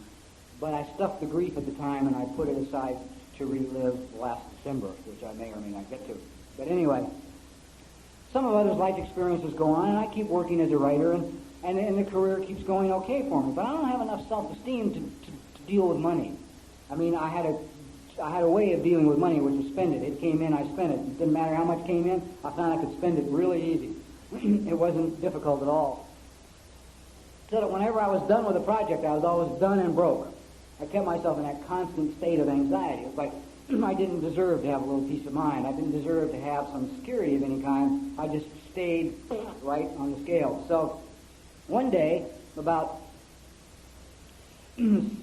But I stuffed the grief at the time, and I put it aside to relive last December, which I may or may not get to. But anyway, some of others' life experiences go on, and I keep working as a writer, and the career keeps going okay for me. But I don't have enough self-esteem to deal with money. I mean, I had a way of dealing with money, which was spend it. It came in, I spent it. It didn't matter how much came in, I found I could spend it really easy. It wasn't difficult at all. So that whenever I was done with a project, I was always done and broke. I kept myself in that constant state of anxiety. It was like I didn't deserve to have a little peace of mind. I didn't deserve to have some security of any kind. I just stayed right on the scale. So one day, about 16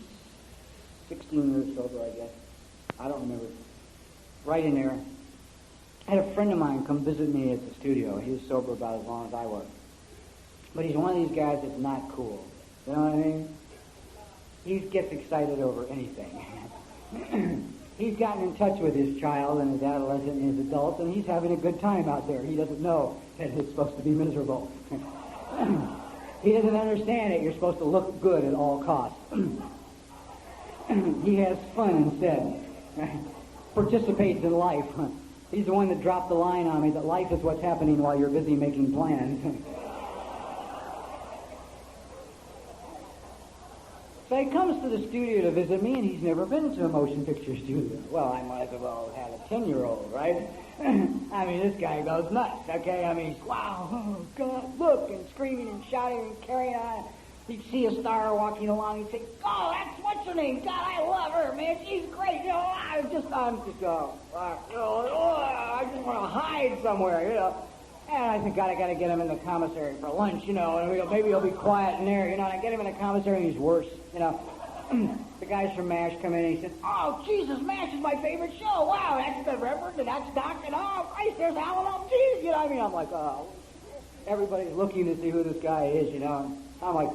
years sober, I guess. I don't remember. Right in there, I had a friend of mine come visit me at the studio. He was sober about as long as I was. But he's one of these guys that's not cool. You know what I mean? He gets excited over anything. He's gotten in touch with his child and his adolescent and his adult, and he's having a good time out there. He doesn't know that it's supposed to be miserable. He doesn't understand that you're supposed to look good at all costs. He has fun instead. Participates in life. He's the one that dropped the line on me that life is what's happening while you're busy making plans. So he comes to the studio to visit me, and he's never been to a motion picture studio. Well, I might as well have had a 10-year-old, right? I mean, this guy goes nuts, okay? I mean, he's, wow, oh, God, look, and screaming and shouting and carrying on. He'd see a star walking along, he'd say, oh, that's what's her name? God, I love her, man. She's great. You know, I just want to hide somewhere, you know. And I think, God, I got to get him in the commissary for lunch, you know, and maybe he'll be quiet in there, you know, and I get him in the commissary and he's worse, you know. The guys from MASH come in and he said, oh, Jesus, MASH is my favorite show. Wow, that's the Reverend and that's Doc and oh, Christ, there's Alamo, Jesus, you know what I mean? I'm like, oh, everybody's looking to see who this guy is, you know. I'm like,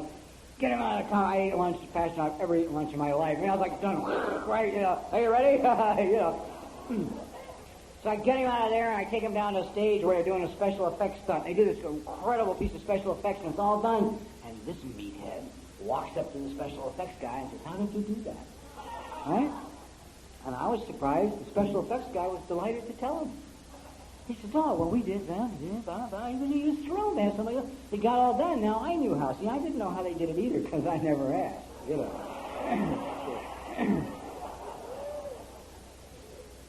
get him out of the car. I ate lunch, passion I've ever eaten lunch in my life. You know, I was like, done, right, you know, are you ready? You know. So I get him out of there, and I take him down to a stage where they're doing a special effects stunt. They do this incredible piece of special effects, and it's all done. And this meathead walks up to the special effects guy and says, how did you do that? Right? And I was surprised. The special effects guy was delighted to tell him. He says, oh, well, we did that. He was thrilled to have somebody else. He got all done. Now I knew how. See, I didn't know how they did it either because I never asked, you know.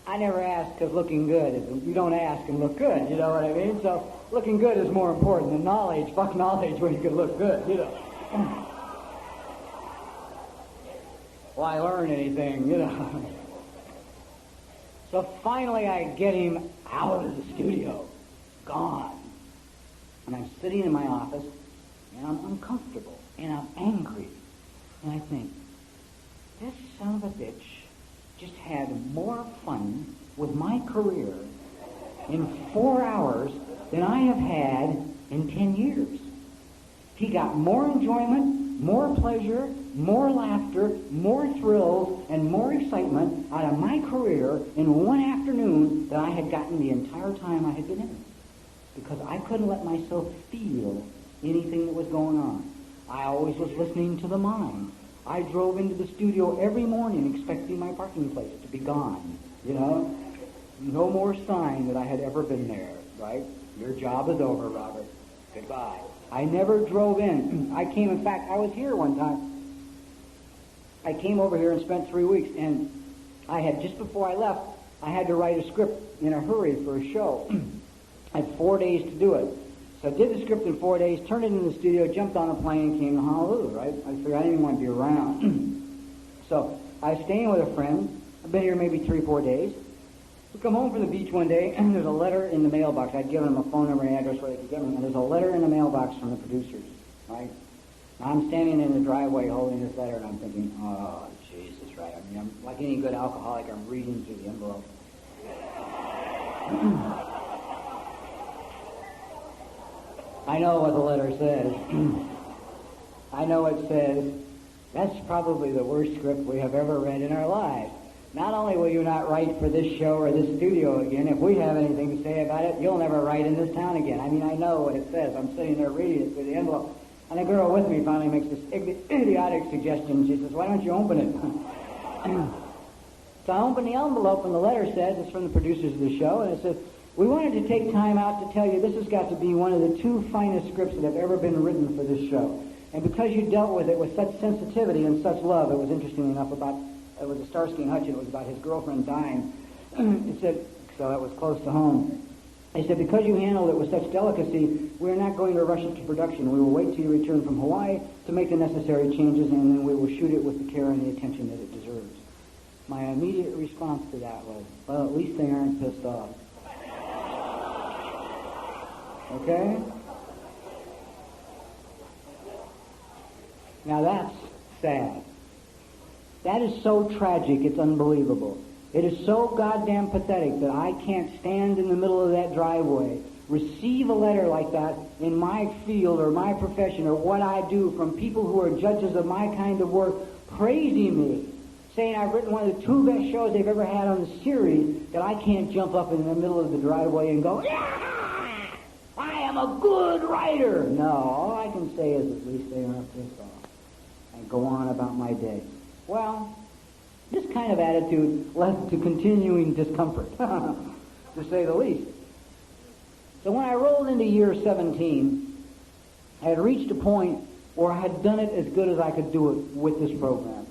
I never asked because looking good is, you don't ask and look good, you know what I mean? So looking good is more important than knowledge. Fuck knowledge when you can look good, you know. Why learn anything, you know? So finally I get him out of the studio, gone. And I'm sitting in my office, and I'm uncomfortable, and I'm angry. And I think, this son of a bitch just had more fun with my career in 4 hours than I have had in 10 years. He got more enjoyment, more pleasure, more laughter, more thrills, and more excitement out of my career in one afternoon than I had gotten the entire time I had been in it. Because I couldn't let myself feel anything that was going on. I always was listening to the mind. I drove into the studio every morning expecting my parking place to be gone, you know. No more sign that I had ever been there, right? Your job is over, Robert. Goodbye. I never drove in. In fact, I was here one time. I came over here and spent 3 weeks, and I had, just before I left, I had to write a script in a hurry for a show. I had 4 days to do it. So I did the script in 4 days, turned it in the studio, jumped on a plane, and came to Honolulu, right? I figured I didn't even want to be around. So I was staying with a friend. I've been here maybe 3-4 days. We come home from the beach one day, and there's a letter in the mailbox. I'd given them a phone number and address where they could get me, and there's a letter in the mailbox from the producers, right? Now I'm standing in the driveway holding this letter, and I'm thinking, oh, Jesus, right? I mean, I'm like any good alcoholic, I'm reading through the envelope. I know what the letter says. I know it says, that's probably the worst script we have ever read in our lives. Not only will you not write for this show or this studio again, if we have anything to say about it, you'll never write in this town again. I mean, I know what it says. I'm sitting there reading it through the envelope. And a girl with me finally makes this idiotic suggestion. She says, why don't you open it? So I open the envelope, and the letter says, it's from the producers of the show, and it says, we wanted to take time out to tell you this has got to be one of the 2 finest scripts that have ever been written for this show. And because you dealt with it with such sensitivity and such love, it was interesting enough it was a Starsky and Hutch, it was about his girlfriend dying. It said, so that was close to home. They said, because you handled it with such delicacy, we're not going to rush it to production. We will wait till you return from Hawaii to make the necessary changes, and then we will shoot it with the care and the attention that it deserves. My immediate response to that was, well, at least they aren't pissed off. Okay? Now that's sad. That is so tragic, it's unbelievable. It is so goddamn pathetic that I can't stand in the middle of that driveway, receive a letter like that in my field or my profession or what I do from people who are judges of my kind of work, praising me, saying I've written one of the 2 best shows they've ever had on the series, that I can't jump up in the middle of the driveway and go, yeah, I am a good writer. No, all I can say is at least they aren't pissed off, and go on about my day. Well, this kind of attitude led to continuing discomfort, to say the least. So when I rolled into year 17, I had reached a point where I had done it as good as I could do it with this program.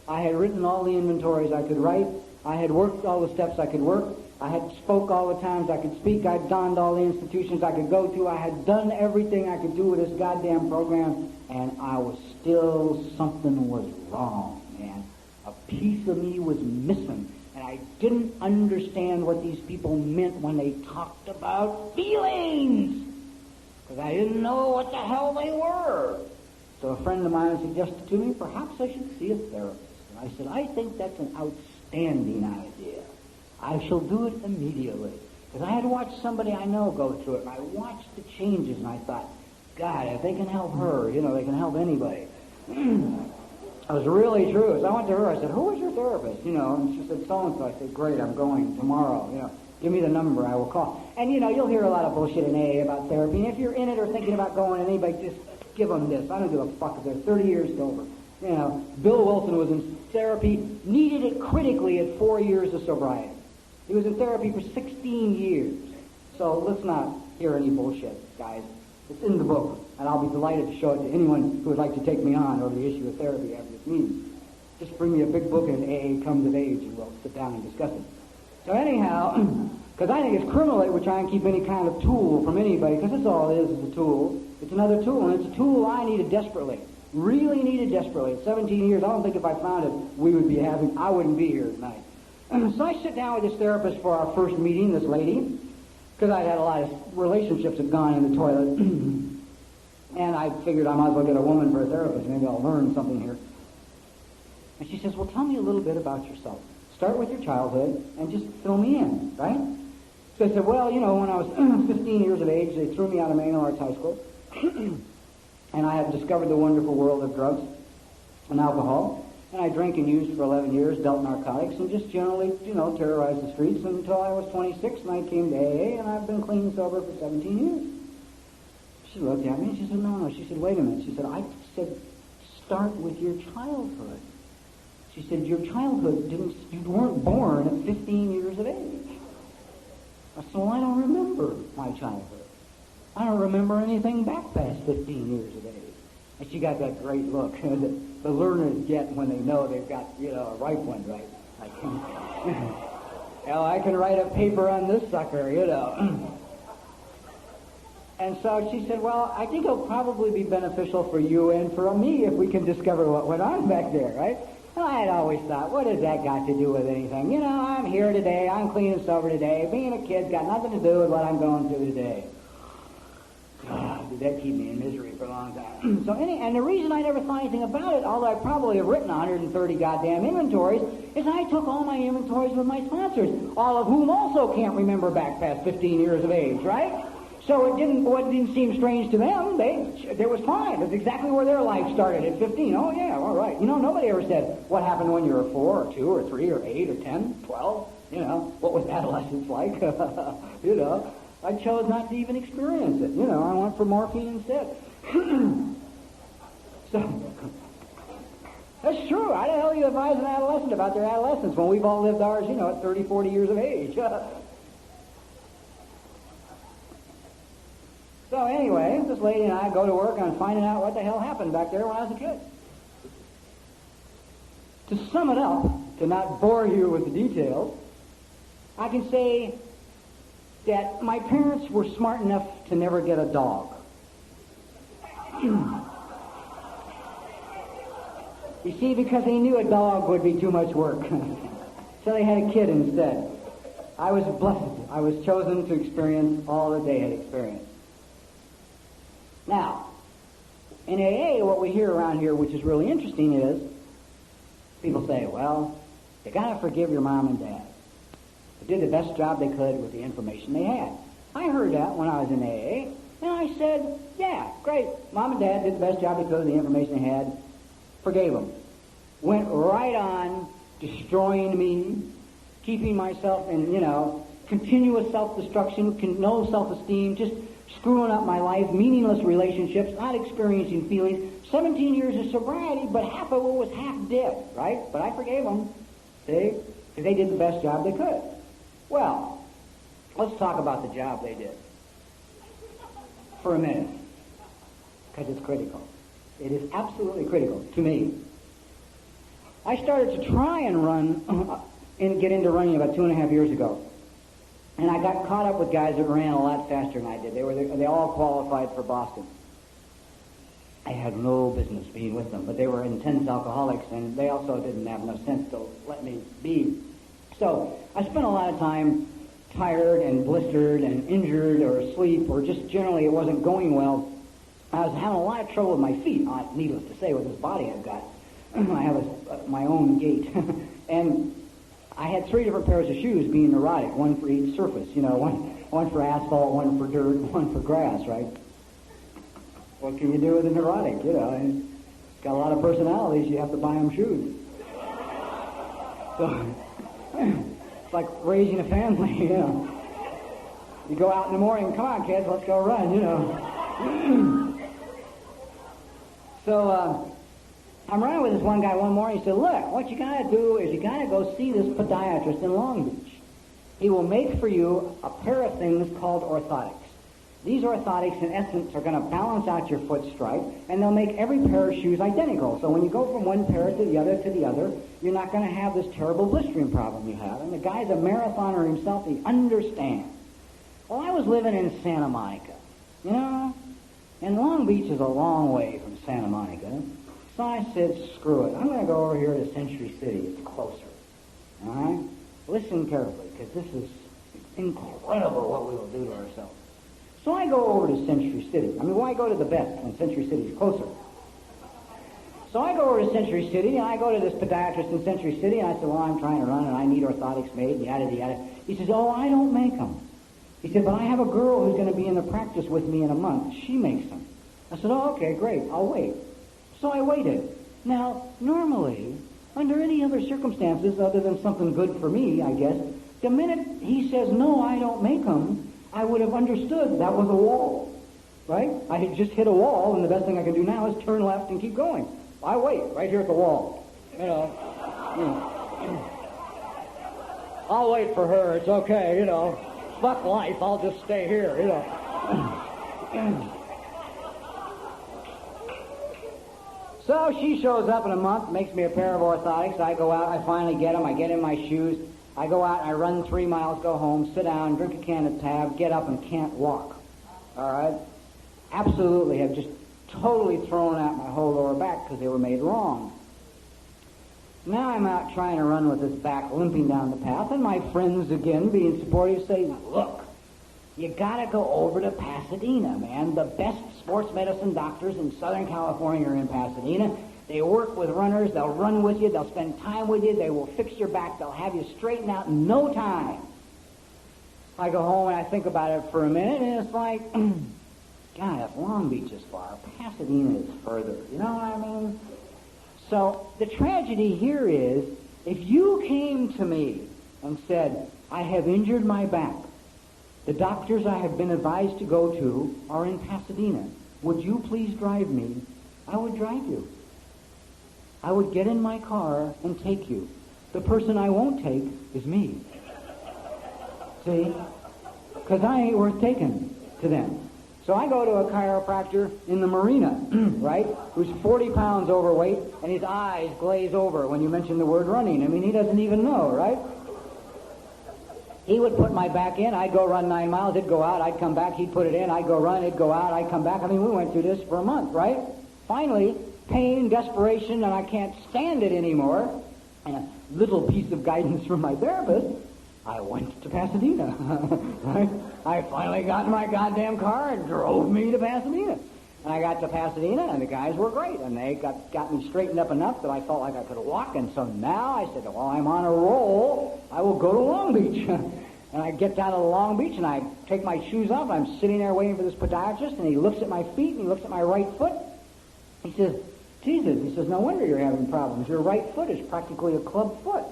I had written all the inventories I could write. I had worked all the steps I could work. I had spoke all the times I could speak. I'd donned all the institutions I could go to. I had done everything I could do with this goddamn program, and I was still, something was wrong, man. A piece of me was missing, and I didn't understand what these people meant when they talked about feelings, because I didn't know what the hell they were. So a friend of mine suggested to me, perhaps I should see a therapist. And I said, I think that's an outstanding idea. I shall do it immediately. Because I had watched somebody I know go through it, and I watched the changes, and I thought, God, if they can help her, they can help anybody. It was really true. So I went to her, I said, who is your therapist? And she said, so-and-so. I said, great, I'm going tomorrow. Give me the number, I will call. And, you'll hear a lot of bullshit in AA about therapy. And if you're in it or thinking about going, anybody, just give them this. I don't give a fuck if they're 30 years sober. Bill Wilson was in therapy, needed it critically at 4 years of sobriety. He was in therapy for 16 years. So let's not hear any bullshit, guys. It's in the book, and I'll be delighted to show it to anyone who would like to take me on over the issue of therapy after this meeting. Just bring me a big book and AA Comes of Age, and we'll sit down and discuss it. So anyhow, because I think it's criminal that we try and keep any kind of tool from anybody, because that's all it is a tool. It's another tool, and it's a tool I needed desperately. Really needed desperately. At 17 years, I don't think if I found it, I wouldn't be here tonight. So I sit down with this therapist for our first meeting, this lady, because I'd had a lot of relationships had gone in the toilet. And I figured I might as well get a woman for a therapist. Maybe I'll learn something here. And she says, well, tell me a little bit about yourself. Start with your childhood and just fill me in, right? So I said, well, you know, when I was 15 years of age, they threw me out of Maine Arts High School. And I had discovered the wonderful world of drugs and alcohol. And I drank and used for 11 years, dealt narcotics, and just generally, you know, terrorized the streets until I was 26, and I came to AA, and I've been clean and sober for 17 years. She looked at me, and she said, no. She said, wait a minute. She said, I said, start with your childhood. She said, your childhood you weren't born at 15 years of age. I said, well, I don't remember my childhood. I don't remember anything back past 15 years of age. And she got that great look that the learners get when they know they've got, you know, a ripe one, right? Like, you know, I can write a paper on this sucker, you know. And so she said, well, I think it'll probably be beneficial for you and for me if we can discover what went on back there, right? And I had always thought, what has that got to do with anything? You know, I'm here today, I'm clean and sober today. Being a kid's got nothing to do with what I'm going through today. Did that keep me in misery for a long time. And the reason I never thought anything about it, although I probably have written 130 goddamn inventories, is I took all my inventories with my sponsors, all of whom also can't remember back past 15 years of age, right? So it didn't seem strange to them. It was fine. It's exactly where their life started at 15. Oh, yeah, all right. You know, nobody ever said what happened when you were 4 or 2 or 3 or 8 or 10, 12. You know, what was adolescence like? You know, I chose not to even experience it. You know, I went for morphine instead. So, that's true. How the hell do you advise an adolescent about their adolescence when we've all lived ours, you know, at 30, 40 years of age? So anyway, this lady and I go to work on finding out what the hell happened back there when I was a kid. To sum it up, to not bore you with the details, I can say that my parents were smart enough to never get a dog. You see, because they knew a dog would be too much work. So they had a kid instead. I was blessed. I was chosen to experience all that they had experienced. Now, in AA, what we hear around here, which is really interesting, is people say, well, you got to forgive your mom and dad. They did the best job they could with the information they had. I heard that when I was in AA, and I said, yeah, great. Mom and dad did the best job they could with the information they had. Forgave them. Went right on destroying me, keeping myself in, you know, continuous self-destruction, no self-esteem, just screwing up my life, meaningless relationships, not experiencing feelings. 17 years of sobriety, but half of it was half dead, right? But I forgave them, see? Because they did the best job they could. Well, let's talk about the job they did for a minute, because it's critical. It is absolutely critical to me. I started to try and run and get into running about 2.5 years ago. And I got caught up with guys that ran a lot faster than I did. They all qualified for Boston. I had no business being with them, but they were intense alcoholics, and they also didn't have enough sense to let me be. So I spent a lot of time tired and blistered and injured or asleep, or just generally it wasn't going well. I was having a lot of trouble with my feet, needless to say, with this body I've got. I have my own gait. And I had 3 different pairs of shoes being neurotic, one for each surface, you know, one for asphalt, one for dirt, one for grass, right? What can you do with a neurotic, you know? And it's got a lot of personalities, you have to buy them shoes. So, it's like raising a family, you know. You go out in the morning, come on, kids, let's go run, you know. So, I'm running with this one guy one morning. He said, look, what you got to do is you got to go see this podiatrist in Long Beach.
he will make for you a pair of things called orthotics. These orthotics, in essence, are going to balance out your foot stripe, and they'll make every pair of shoes identical. So when you go from one pair to the other, you're not going to have this terrible blistering problem you have. And the guy's a marathoner himself. He understands. Well, I was living in Santa Monica, you know, and Long Beach is a long way from Santa Monica. So I said, screw it. I'm going to go over here to Century City. It's closer. All right? Listen carefully, because this is incredible what we will do to ourselves. So I go over to Century City. I mean, why go to the best when Century City is closer? So I go over to Century City, and I go to this podiatrist in Century City, and I said, well, I'm trying to run, and I need orthotics made, yada, yada. He says, oh, I don't make them. He said, but I have a girl who's going to be in the practice with me in a month. She makes them. I said, oh, okay, great. I'll wait. So I waited. Now, normally, under any other circumstances other than something good for me, I guess, the minute he says, no, I don't make them, I would have understood that was a wall, right? I had just hit a wall, and the best thing I can do now is turn left and keep going. I wait right here at the wall. You know. I'll wait for her. It's okay, you know. Fuck life. I'll just stay here, you know. So she shows up in a month, makes me a pair of orthotics. I go out, I finally get them, I get in my shoes. I go out, I run 3 miles, go home, sit down, drink a can of Tab, get up and can't walk. All right? Absolutely have just totally thrown out my whole lower back because they were made wrong. Now I'm out trying to run with this back limping down the path, and my friends, again, being supportive, say, look, you gotta go over to Pasadena, man. The best sports medicine doctors in Southern California are in Pasadena. They work with runners. They'll run with you. They'll spend time with you. They will fix your back. They'll have you straighten out in no time. I go home and I think about it for a minute, and it's like, God, if Long Beach is far, Pasadena is further. You know what I mean? So the tragedy here is, if you came to me and said, I have injured my back, the doctors I have been advised to go to are in Pasadena. Would you please drive me? I would drive you. I would get in my car and take you. The person I won't take is me. See? Because I ain't worth taking to them. So I go to a chiropractor in the marina, right, who's 40 pounds overweight, and his eyes glaze over when you mention the word running. I mean, he doesn't even know, right? He would put my back in, I'd go run 9 miles, it'd go out, I'd come back, he'd put it in, I'd go run, it'd go out, I'd come back. I mean, we went through this for a month, right? Finally, pain, desperation, and I can't stand it anymore, and a little piece of guidance from my therapist, I went to Pasadena, right? I finally got in my goddamn car and drove me to Pasadena. And I got to Pasadena, and the guys were great, and they got me straightened up enough that I felt like I could walk, and so now I said, well, I'm on a roll, I will go to Long Beach. And I get down to Long Beach, and I take my shoes off, and I'm sitting there waiting for this podiatrist, and he looks at my feet, and he looks at my right foot. He says, Jesus, he says, no wonder you're having problems. Your right foot is practically a club foot.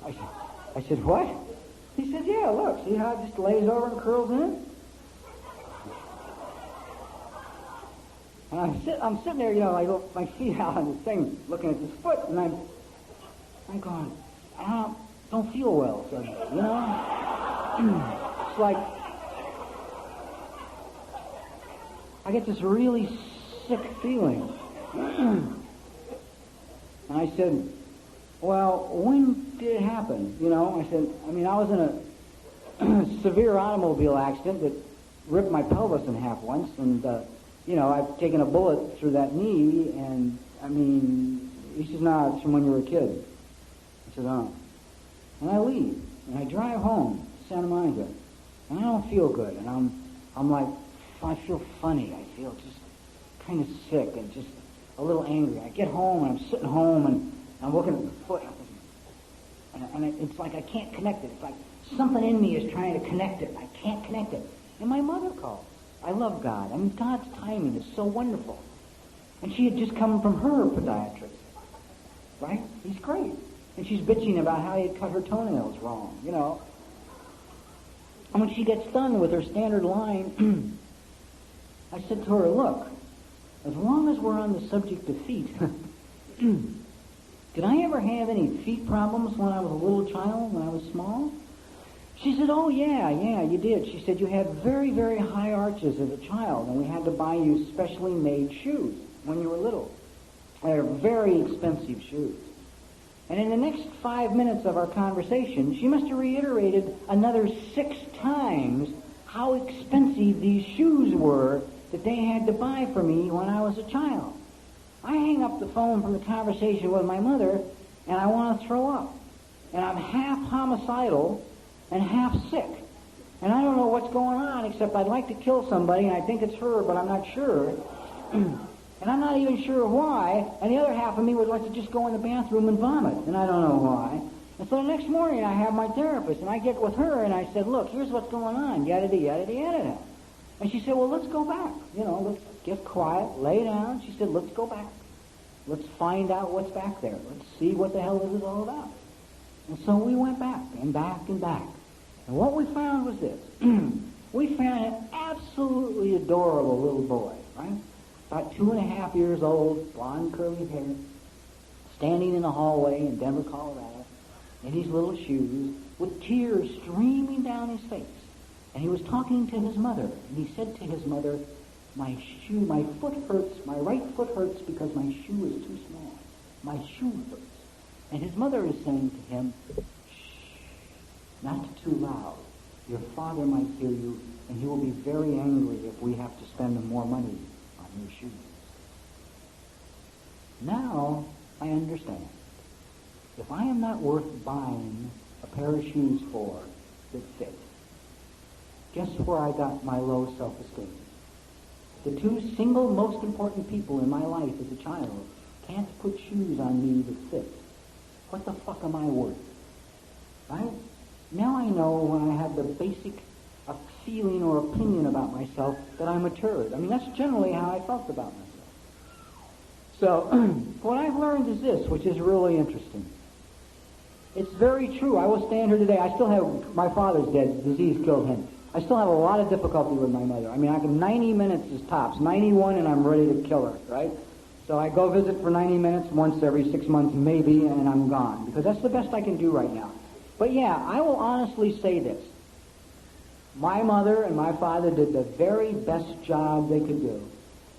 I said, what? He said, yeah, look, see how it just lays over and curls in? And I'm sitting there, you know, I look my feet out on this thing, looking at this foot, and I'm going, I don't feel well suddenly, you know? It's like, I get this really sick feeling. And I said, well, when did it happen? You know, I said, I mean, I was in a severe automobile accident that ripped my pelvis in half once, and, you know, I've taken a bullet through that knee, and, I mean, he says, no, it's from when you were a kid. I said, oh. And I leave, and I drive home to Santa Monica, and I don't feel good, and I'm like, I feel funny, I feel just kind of sick and just a little angry. I get home, and I'm sitting home, and I'm looking at the foot, and it's like I can't connect it. It's like something in me is trying to connect it. I can't connect it. And my mother called. I love God. I mean, God's timing is so wonderful. And she had just come from her podiatrist. Right? He's great. And she's bitching about how he had cut her toenails wrong, you know. And when she gets done with her standard line, I said to her, look, as long as we're on the subject of feet, did did I ever have any feet problems when I was a little child, when I was small? She said, oh, yeah, you did. She said, you had very, very high arches as a child, and we had to buy you specially made shoes when you were little. They're very expensive shoes. And in the next 5 minutes of our conversation, she must have reiterated another 6 times how expensive these shoes were that they had to buy for me when I was a child. I hang up the phone from the conversation with my mother, and I want to throw up. And I'm half homicidal and half sick. And I don't know what's going on, except I'd like to kill somebody, and I think it's her, but I'm not sure. And I'm not even sure why. And the other half of me would like to just go in the bathroom and vomit, and I don't know why. And so the next morning I have my therapist, and I get with her, and I said, look, here's what's going on, yada-da. And she said, well, let's go back. Let's get quiet, lay down. She said, let's go back. Let's find out what's back there. Let's see what the hell this is all about. And so we went back and back and back. And what we found was this. We found an absolutely adorable little boy, right? About 2.5 years old, blonde curly hair, standing in the hallway in Denver, Colorado, in his little shoes, with tears streaming down his face. And he was talking to his mother, and he said to his mother, my foot hurts, my right foot hurts because my shoe is too small. My shoe hurts. And his mother is saying to him, shh, not too loud. Your father might hear you, and he will be very angry if we have to spend more money on your shoes. Now I understand. If I am not worth buying a pair of shoes for that fit, guess where I got my low self-esteem? The 2 single most important people in my life as a child can't put shoes on me that fit. What the fuck am I worth? Right? Now I know when I have the basic feeling or opinion about myself that I'm a turd. I mean, that's generally how I felt about myself. So, what I've learned is this, which is really interesting. It's very true. I will stand here today. I still have, my father's dead. Disease killed him. I still have a lot of difficulty with my mother. I mean, I can 90 minutes is tops. 91 and I'm ready to kill her, right? So I go visit for 90 minutes once every 6 months maybe, and I'm gone. Because that's the best I can do right now. But yeah, I will honestly say this. My mother and my father did the very best job they could do.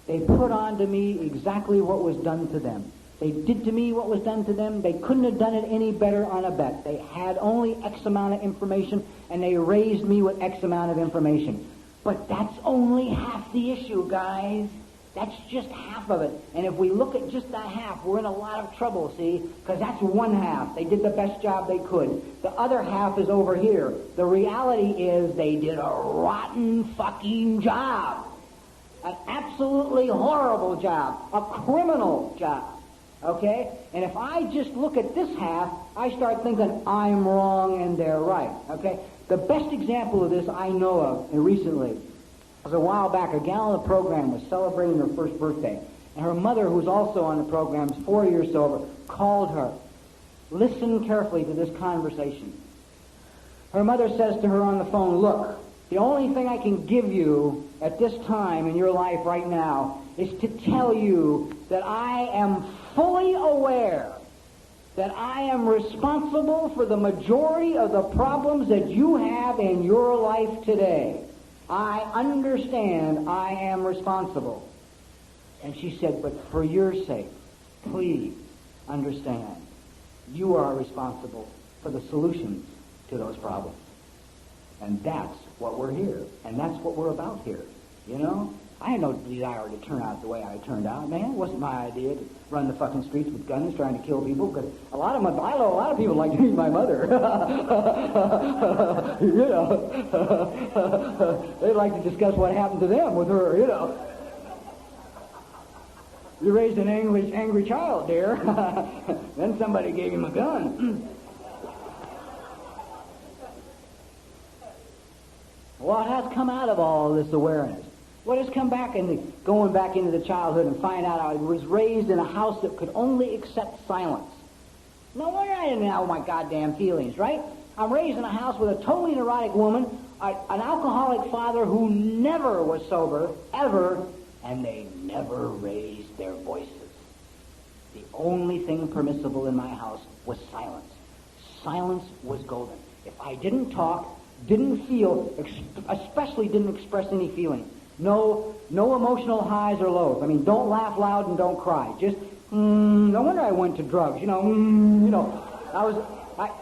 They put on to me exactly what was done to them. They did to me what was done to them. They couldn't have done it any better on a bet. They had only X amount of information, and they raised me with X amount of information. But that's only half the issue, guys. That's just half of it. And if we look at just that half, we're in a lot of trouble, see? Because that's one half. They did the best job they could. The other half is over here. The reality is they did a rotten fucking job. An absolutely horrible job. A criminal job. Okay? And if I just look at this half, I start thinking I'm wrong and they're right. Okay? The best example of this I know of recently was a while back. A gal on the program was celebrating her first birthday. And her mother, who's also on the program, is 4 years sober, called her. Listen carefully to this conversation. Her mother says to her on the phone, look, the only thing I can give you at this time in your life right now is to tell you that I am fully aware that I am responsible for the majority of the problems that you have in your life today. I understand I am responsible. And she said, but for your sake, please understand, you are responsible for the solutions to those problems. And that's what we're here. And that's what we're about here. You know? I had no desire to turn out the way I turned out. Man, it wasn't my idea to run the fucking streets with guns trying to kill people, because I know a lot of people like to meet my mother. You know. They'd like to discuss what happened to them with her, you know. You raised an angry child, dear. Then somebody gave him a gun. What has come out of all this awareness? What has come back going back into the childhood and find out I was raised in a house that could only accept silence. No wonder I didn't know my goddamn feelings, right? I'm raised in a house with a totally neurotic woman, an alcoholic father who never was sober, ever, and they never raised their voices. The only thing permissible in my house was silence. Silence was golden. If I didn't talk, didn't feel, especially didn't express any feeling, no emotional highs or lows. I mean, don't laugh loud and don't cry. Just, no wonder I went to drugs.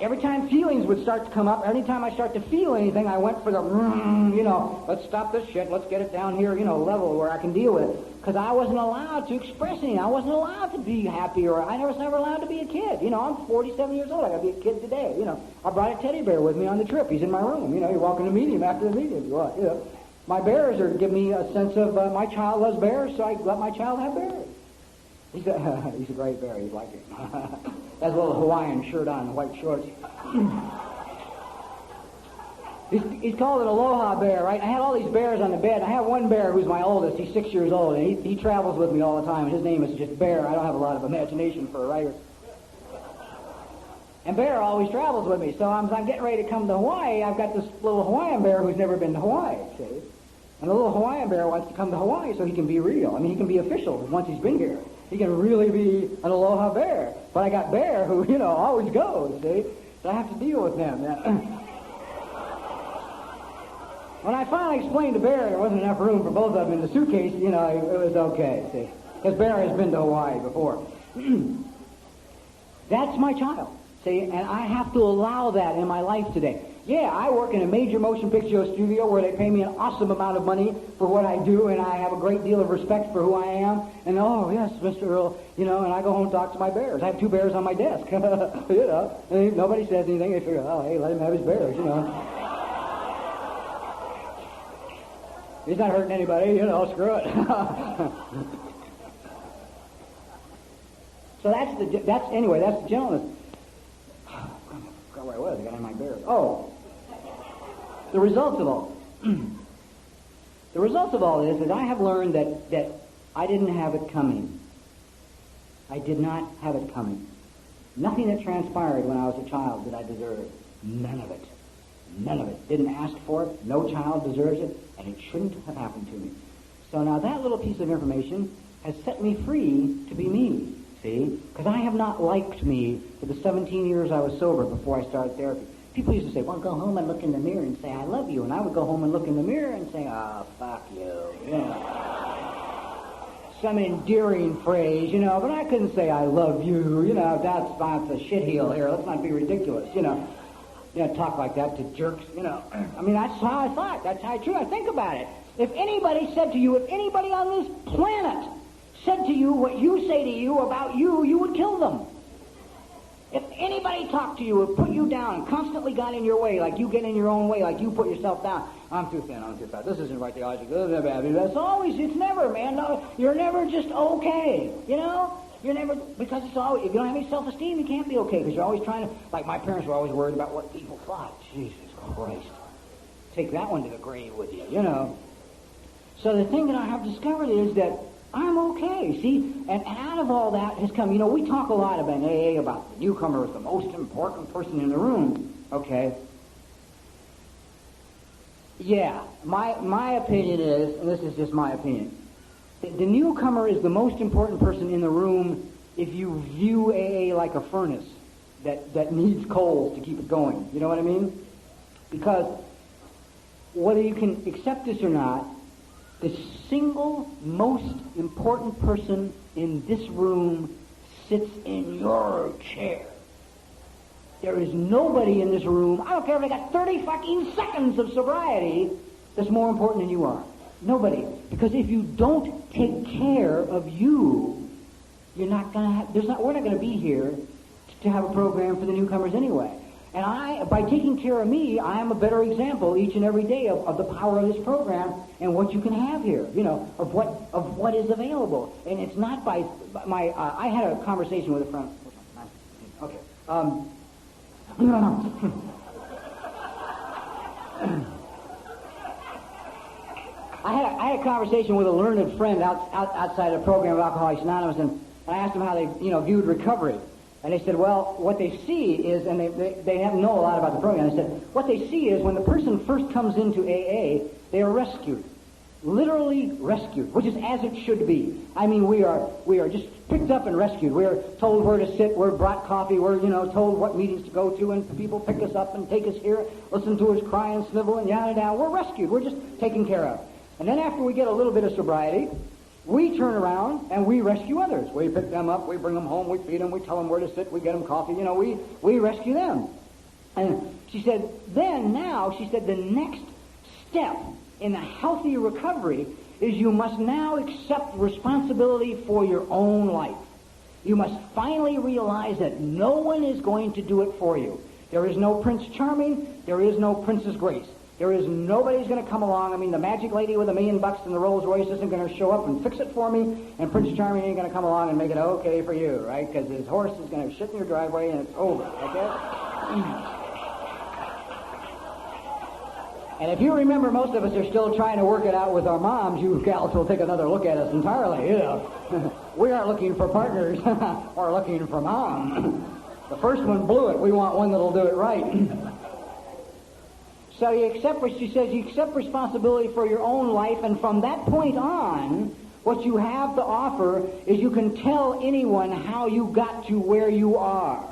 Every time feelings would start to come up, every time I start to feel anything, I went for the, let's stop this shit, let's get it down here, level where I can deal with it. Because I wasn't allowed to express anything. I wasn't allowed to be happy, or I was never allowed to be a kid. I'm 47 years old. I got to be a kid today. I brought a teddy bear with me on the trip. He's in my room. You're welcome to meet him after the meeting if you want. My bears give me a sense of my child loves bears, so I let my child have bears. He's a great bear. You'd like it. Has a little Hawaiian shirt on and white shorts. He's called an aloha bear, right? I had all these bears on the bed. I have one bear who's my oldest. He's 6 years old, and he travels with me all the time. His name is just Bear. I don't have a lot of imagination for a writer. And Bear always travels with me. So I'm getting ready to come to Hawaii. I've got this little Hawaiian bear who's never been to Hawaii, see? And the little Hawaiian bear wants to come to Hawaii so he can be real. I mean, he can be official once he's been here. He can really be an aloha bear. But I got Bear who, always goes, see? So I have to deal with them. When I finally explained to Bear there wasn't enough room for both of them in the suitcase, it was okay, see? Because Bear has been to Hawaii before. That's my child, see? And I have to allow that in my life today. Yeah, I work in a major motion picture studio where they pay me an awesome amount of money for what I do, and I have a great deal of respect for who I am. And, oh, yes, Mr. Earl, and I go home and talk to my bears. I have 2 bears on my desk, and nobody says anything. They figure, oh, hey, let him have his bears, He's not hurting anybody, screw it. So that's the gentleness. I forgot where I was. I got in my bears. Oh. The results of all. The results of all this is I have learned that I didn't have it coming. I did not have it coming. Nothing that transpired when I was a child did I deserve. None of it. None of it. Didn't ask for it. No child deserves it, and it shouldn't have happened to me. So now that little piece of information has set me free to be me, see? Because I have not liked me for the 17 years I was sober before I started therapy. People used to say, well, go home and look in the mirror and say, I love you. And I would go home and look in the mirror and say, oh, fuck you. Some endearing phrase, but I couldn't say I love you. That's a shitheel here. Let's not be ridiculous, talk like that to jerks, I mean, that's how I thought. That's how true. I think about it. If anybody on this planet said to you what you say to you about you, you would kill them. If anybody talked to you or put you down and constantly got in your way, like you get in your own way, like you put yourself down, I'm too thin, I'm too fat, this isn't right theology, it's never, man, no, you're never just okay, You're never, because it's always, if you don't have any self-esteem, you can't be okay, because you're always trying to, like my parents were always worried about what people thought. Jesus Christ. Take that one to the grave with you, So the thing that I have discovered is that I'm okay, see? And out of all that has come, we talk a lot about AA, about the newcomer as the most important person in the room, okay? Yeah, my opinion is, and this is just my opinion, the newcomer is the most important person in the room if you view AA like a furnace that needs coals to keep it going. You know what I mean? Because whether you can accept this or not, the single most important person in this room sits in your chair. There is nobody in this room, I don't care if they got 30 fucking seconds of sobriety, that's more important than you are. Nobody. Because if you don't take care of you, you're not going to we're not going to be here to have a program for the newcomers anyway. And by taking care of me, I am a better example each and every day of the power of this program and what you can have here, of what is available. And it's not by my, I had a conversation with a friend. Okay. I had a conversation with a learned friend outside the program of Alcoholics Anonymous, and I asked them how they, viewed recovery. And they said, well, what they see is, and they have know a lot about the program. They said, what they see is when the person first comes into AA, they are rescued. literally rescued, which is as it should be. I mean, we are just picked up and rescued. We're told where to sit. We're brought coffee. We're, told what meetings to go to, and people pick us up and take us here, listen to us cry and snivel and yada yada. We're rescued. We're just taken care of. And then after we get a little bit of sobriety, we turn around and we rescue others. We pick them up. We bring them home. We feed them. We tell them where to sit. We get them coffee. We rescue them. And she said, the next step in a healthy recovery is you must now accept responsibility for your own life. You must finally realize that no one is going to do it for you. There is no Prince Charming. There is no Princess Grace. There is nobody's going to come along. I mean, the magic lady with $1 million and the Rolls Royce isn't going to show up and fix it for me, and Prince Charming ain't going to come along and make it okay for you, right? Because his horse is going to shit in your driveway and it's over, okay? And if you remember, most of us are still trying to work it out with our moms. You gals will take another look at us entirely, We aren't looking for partners. We're looking for mom. The first one blew it. We want one that'll do it right. So she says, you accept responsibility for your own life, and from that point on, what you have to offer is you can tell anyone how you got to where you are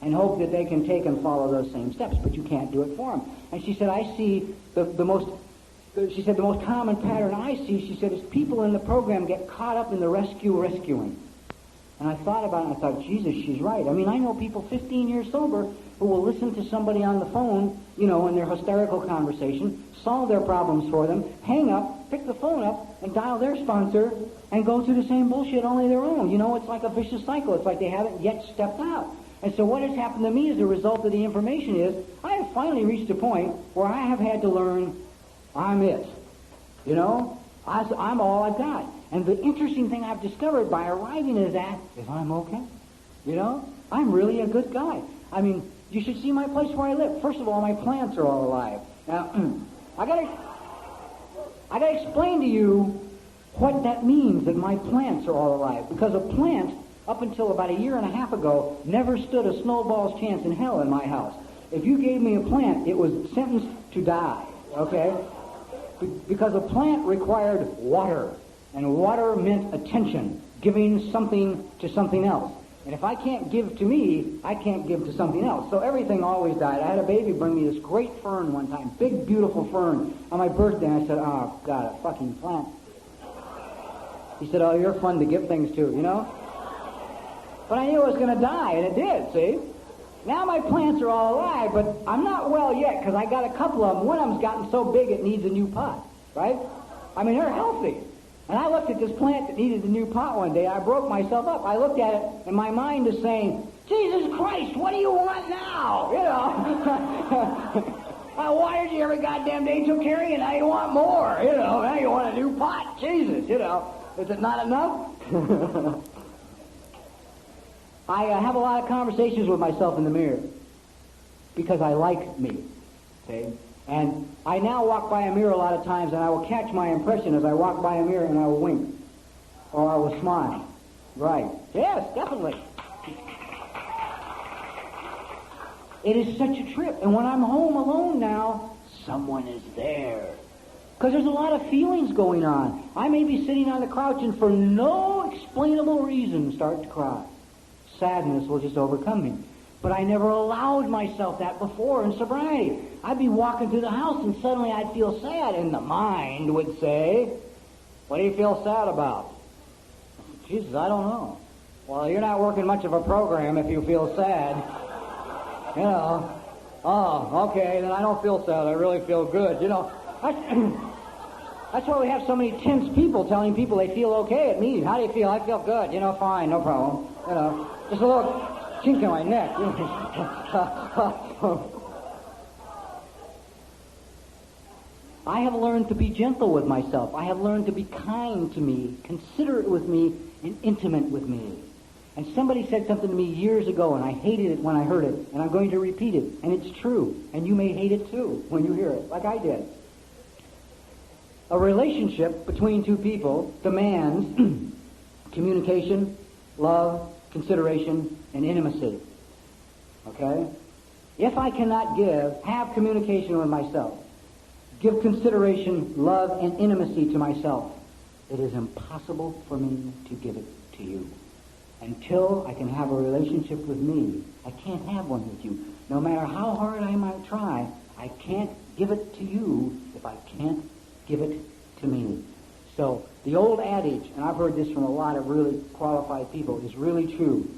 and hope that they can take and follow those same steps, but you can't do it for them. And she said, I see the most common pattern I see, she said, is people in the program get caught up in the rescuing. And I thought about it, and I thought, Jesus, she's right. I mean, I know people 15 years sober who will listen to somebody on the phone, in their hysterical conversation, solve their problems for them, hang up, pick the phone up, and dial their sponsor, and go through the same bullshit, only their own. It's like a vicious cycle. It's like they haven't yet stepped out. And so what has happened to me as a result of the information is I have finally reached a point where I have had to learn I'm it. I'm all I've got. And the interesting thing I've discovered by arriving is that if I'm okay, I'm really a good guy. I mean, you should see my place where I live. First of all, my plants are all alive. Now, I gotta explain to you what that means, that my plants are all alive. Because a plant, up until about 1.5 years ago, never stood a snowball's chance in hell in my house. If you gave me a plant, it was sentenced to die, okay? Because a plant required water, and water meant attention, giving something to something else. And if I can't give to me, I can't give to something else. So everything always died. I had a baby bring me this great fern one time, big, beautiful fern, on my birthday. And I said, oh, God, a fucking plant. He said, oh, you're fun to give things to, But I knew it was going to die, and it did, see? Now my plants are all alive, but I'm not well yet, because I got a couple of them. One of them's gotten so big it needs a new pot, right? I mean, they're healthy. And I looked at this plant that needed a new pot one day. I broke myself up. I looked at it, and my mind is saying, Jesus Christ, what do you want now? I watered you every goddamn day, took care of you, now you want more, Now you want a new pot. Jesus, Is it not enough? I have a lot of conversations with myself in the mirror because I like me, okay? And I now walk by a mirror a lot of times, and I will catch my impression as I walk by a mirror, and I will wink, or I will smile. Right. Yes, definitely. It is such a trip. And when I'm home alone now, someone is there. Because there's a lot of feelings going on. I may be sitting on the couch and for no explainable reason start to cry. Sadness will just overcome me. But I never allowed myself that before in sobriety. I'd be walking through the house and suddenly I'd feel sad, and the mind would say, what do you feel sad about? Jesus, I don't know. Well, you're not working much of a program if you feel sad. Oh, okay, then I don't feel sad. I really feel good. That's why we have so many tense people telling people they feel okay at meetings. How do you feel? I feel good. Fine, no problem. Just a little chink in my neck. I have learned to be gentle with myself. I have learned to be kind to me, considerate with me, and intimate with me. And somebody said something to me years ago, and I hated it when I heard it, and I'm going to repeat it. And it's true. And you may hate it too when you hear it, like I did. A relationship between two people demands communication, love, consideration, and intimacy. Okay? If I cannot have communication with myself, give consideration, love, and intimacy to myself, it is impossible for me to give it to you. Until I can have a relationship with me, I can't have one with you. No matter how hard I might try, I can't give it to you if I can't give it to me. So the old adage, and I've heard this from a lot of really qualified people, is really true.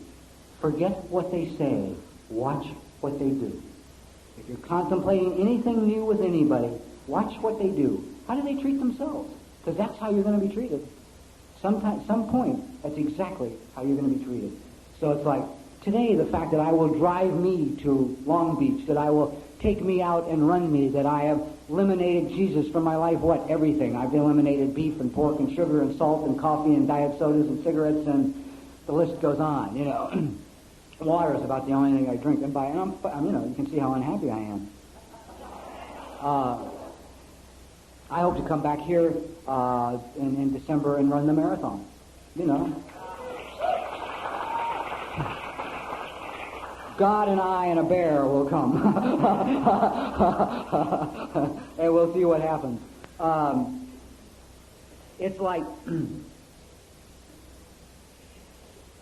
Forget what they say. Watch what they do. If you're contemplating anything new with anybody, watch what they do. How do they treat themselves? Because that's how you're going to be treated. Some point, that's exactly how you're going to be treated. So it's like, today, the fact that I will drive me to Long Beach, that I will take me out and run me, that I have eliminated Jesus from my life, what? Everything. I've eliminated beef and pork and sugar and salt and coffee and diet sodas and cigarettes, and the list goes on, you know. Water is about the only thing I drink. And I'm you know, you can see how unhappy I am. I hope to come back here in December and run the marathon. You know. God and I and a bear will come. And we'll see what happens. It's like,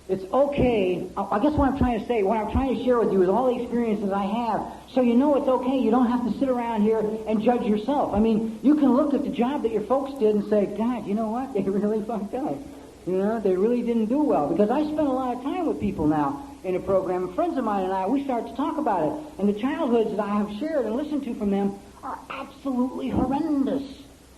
it's okay. I guess what I'm trying to say, what I'm trying to share with you is all the experiences I have. So you know it's okay. You don't have to sit around here and judge yourself. I mean, you can look at the job that your folks did and say, God, you know what? They really fucked up. You know, they really didn't do well. Because I spend a lot of time with people now in a program. And friends of mine and I, we start to talk about it. And the childhoods that I have shared and listened to from them are absolutely horrendous.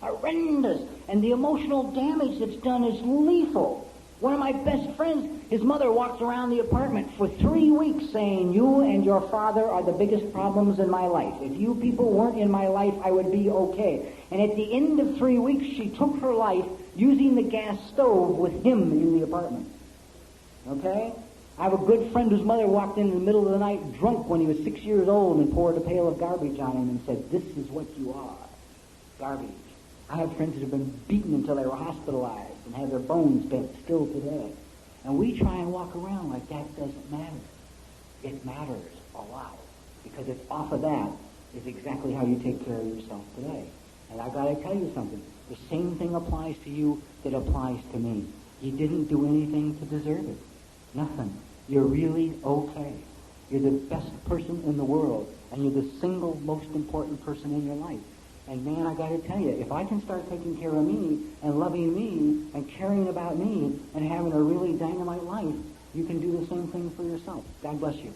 Horrendous. And the emotional damage that's done is lethal. One of my best friends, his mother walked around the apartment for 3 weeks saying, you and your father are the biggest problems in my life. If you people weren't in my life, I would be okay. And at the end of 3 weeks, she took her life using the gas stove with him in the apartment. Okay? I have a good friend whose mother walked in the middle of the night drunk when he was 6 years old and poured a pail of garbage on him and said, this is what you are. Garbage. I have friends that have been beaten until they were hospitalized and have their bones bent still today. And we try and walk around like that doesn't matter. It matters a lot. Because it's off of that is exactly how you take care of yourself today. And I got to tell you something. The same thing applies to you that applies to me. You didn't do anything to deserve it. Nothing. You're really okay. You're the best person in the world. And you're the single most important person in your life. And man, I got to tell you, if I can start taking care of me and loving me and caring about me and having a really dynamite life, you can do the same thing for yourself. God bless you.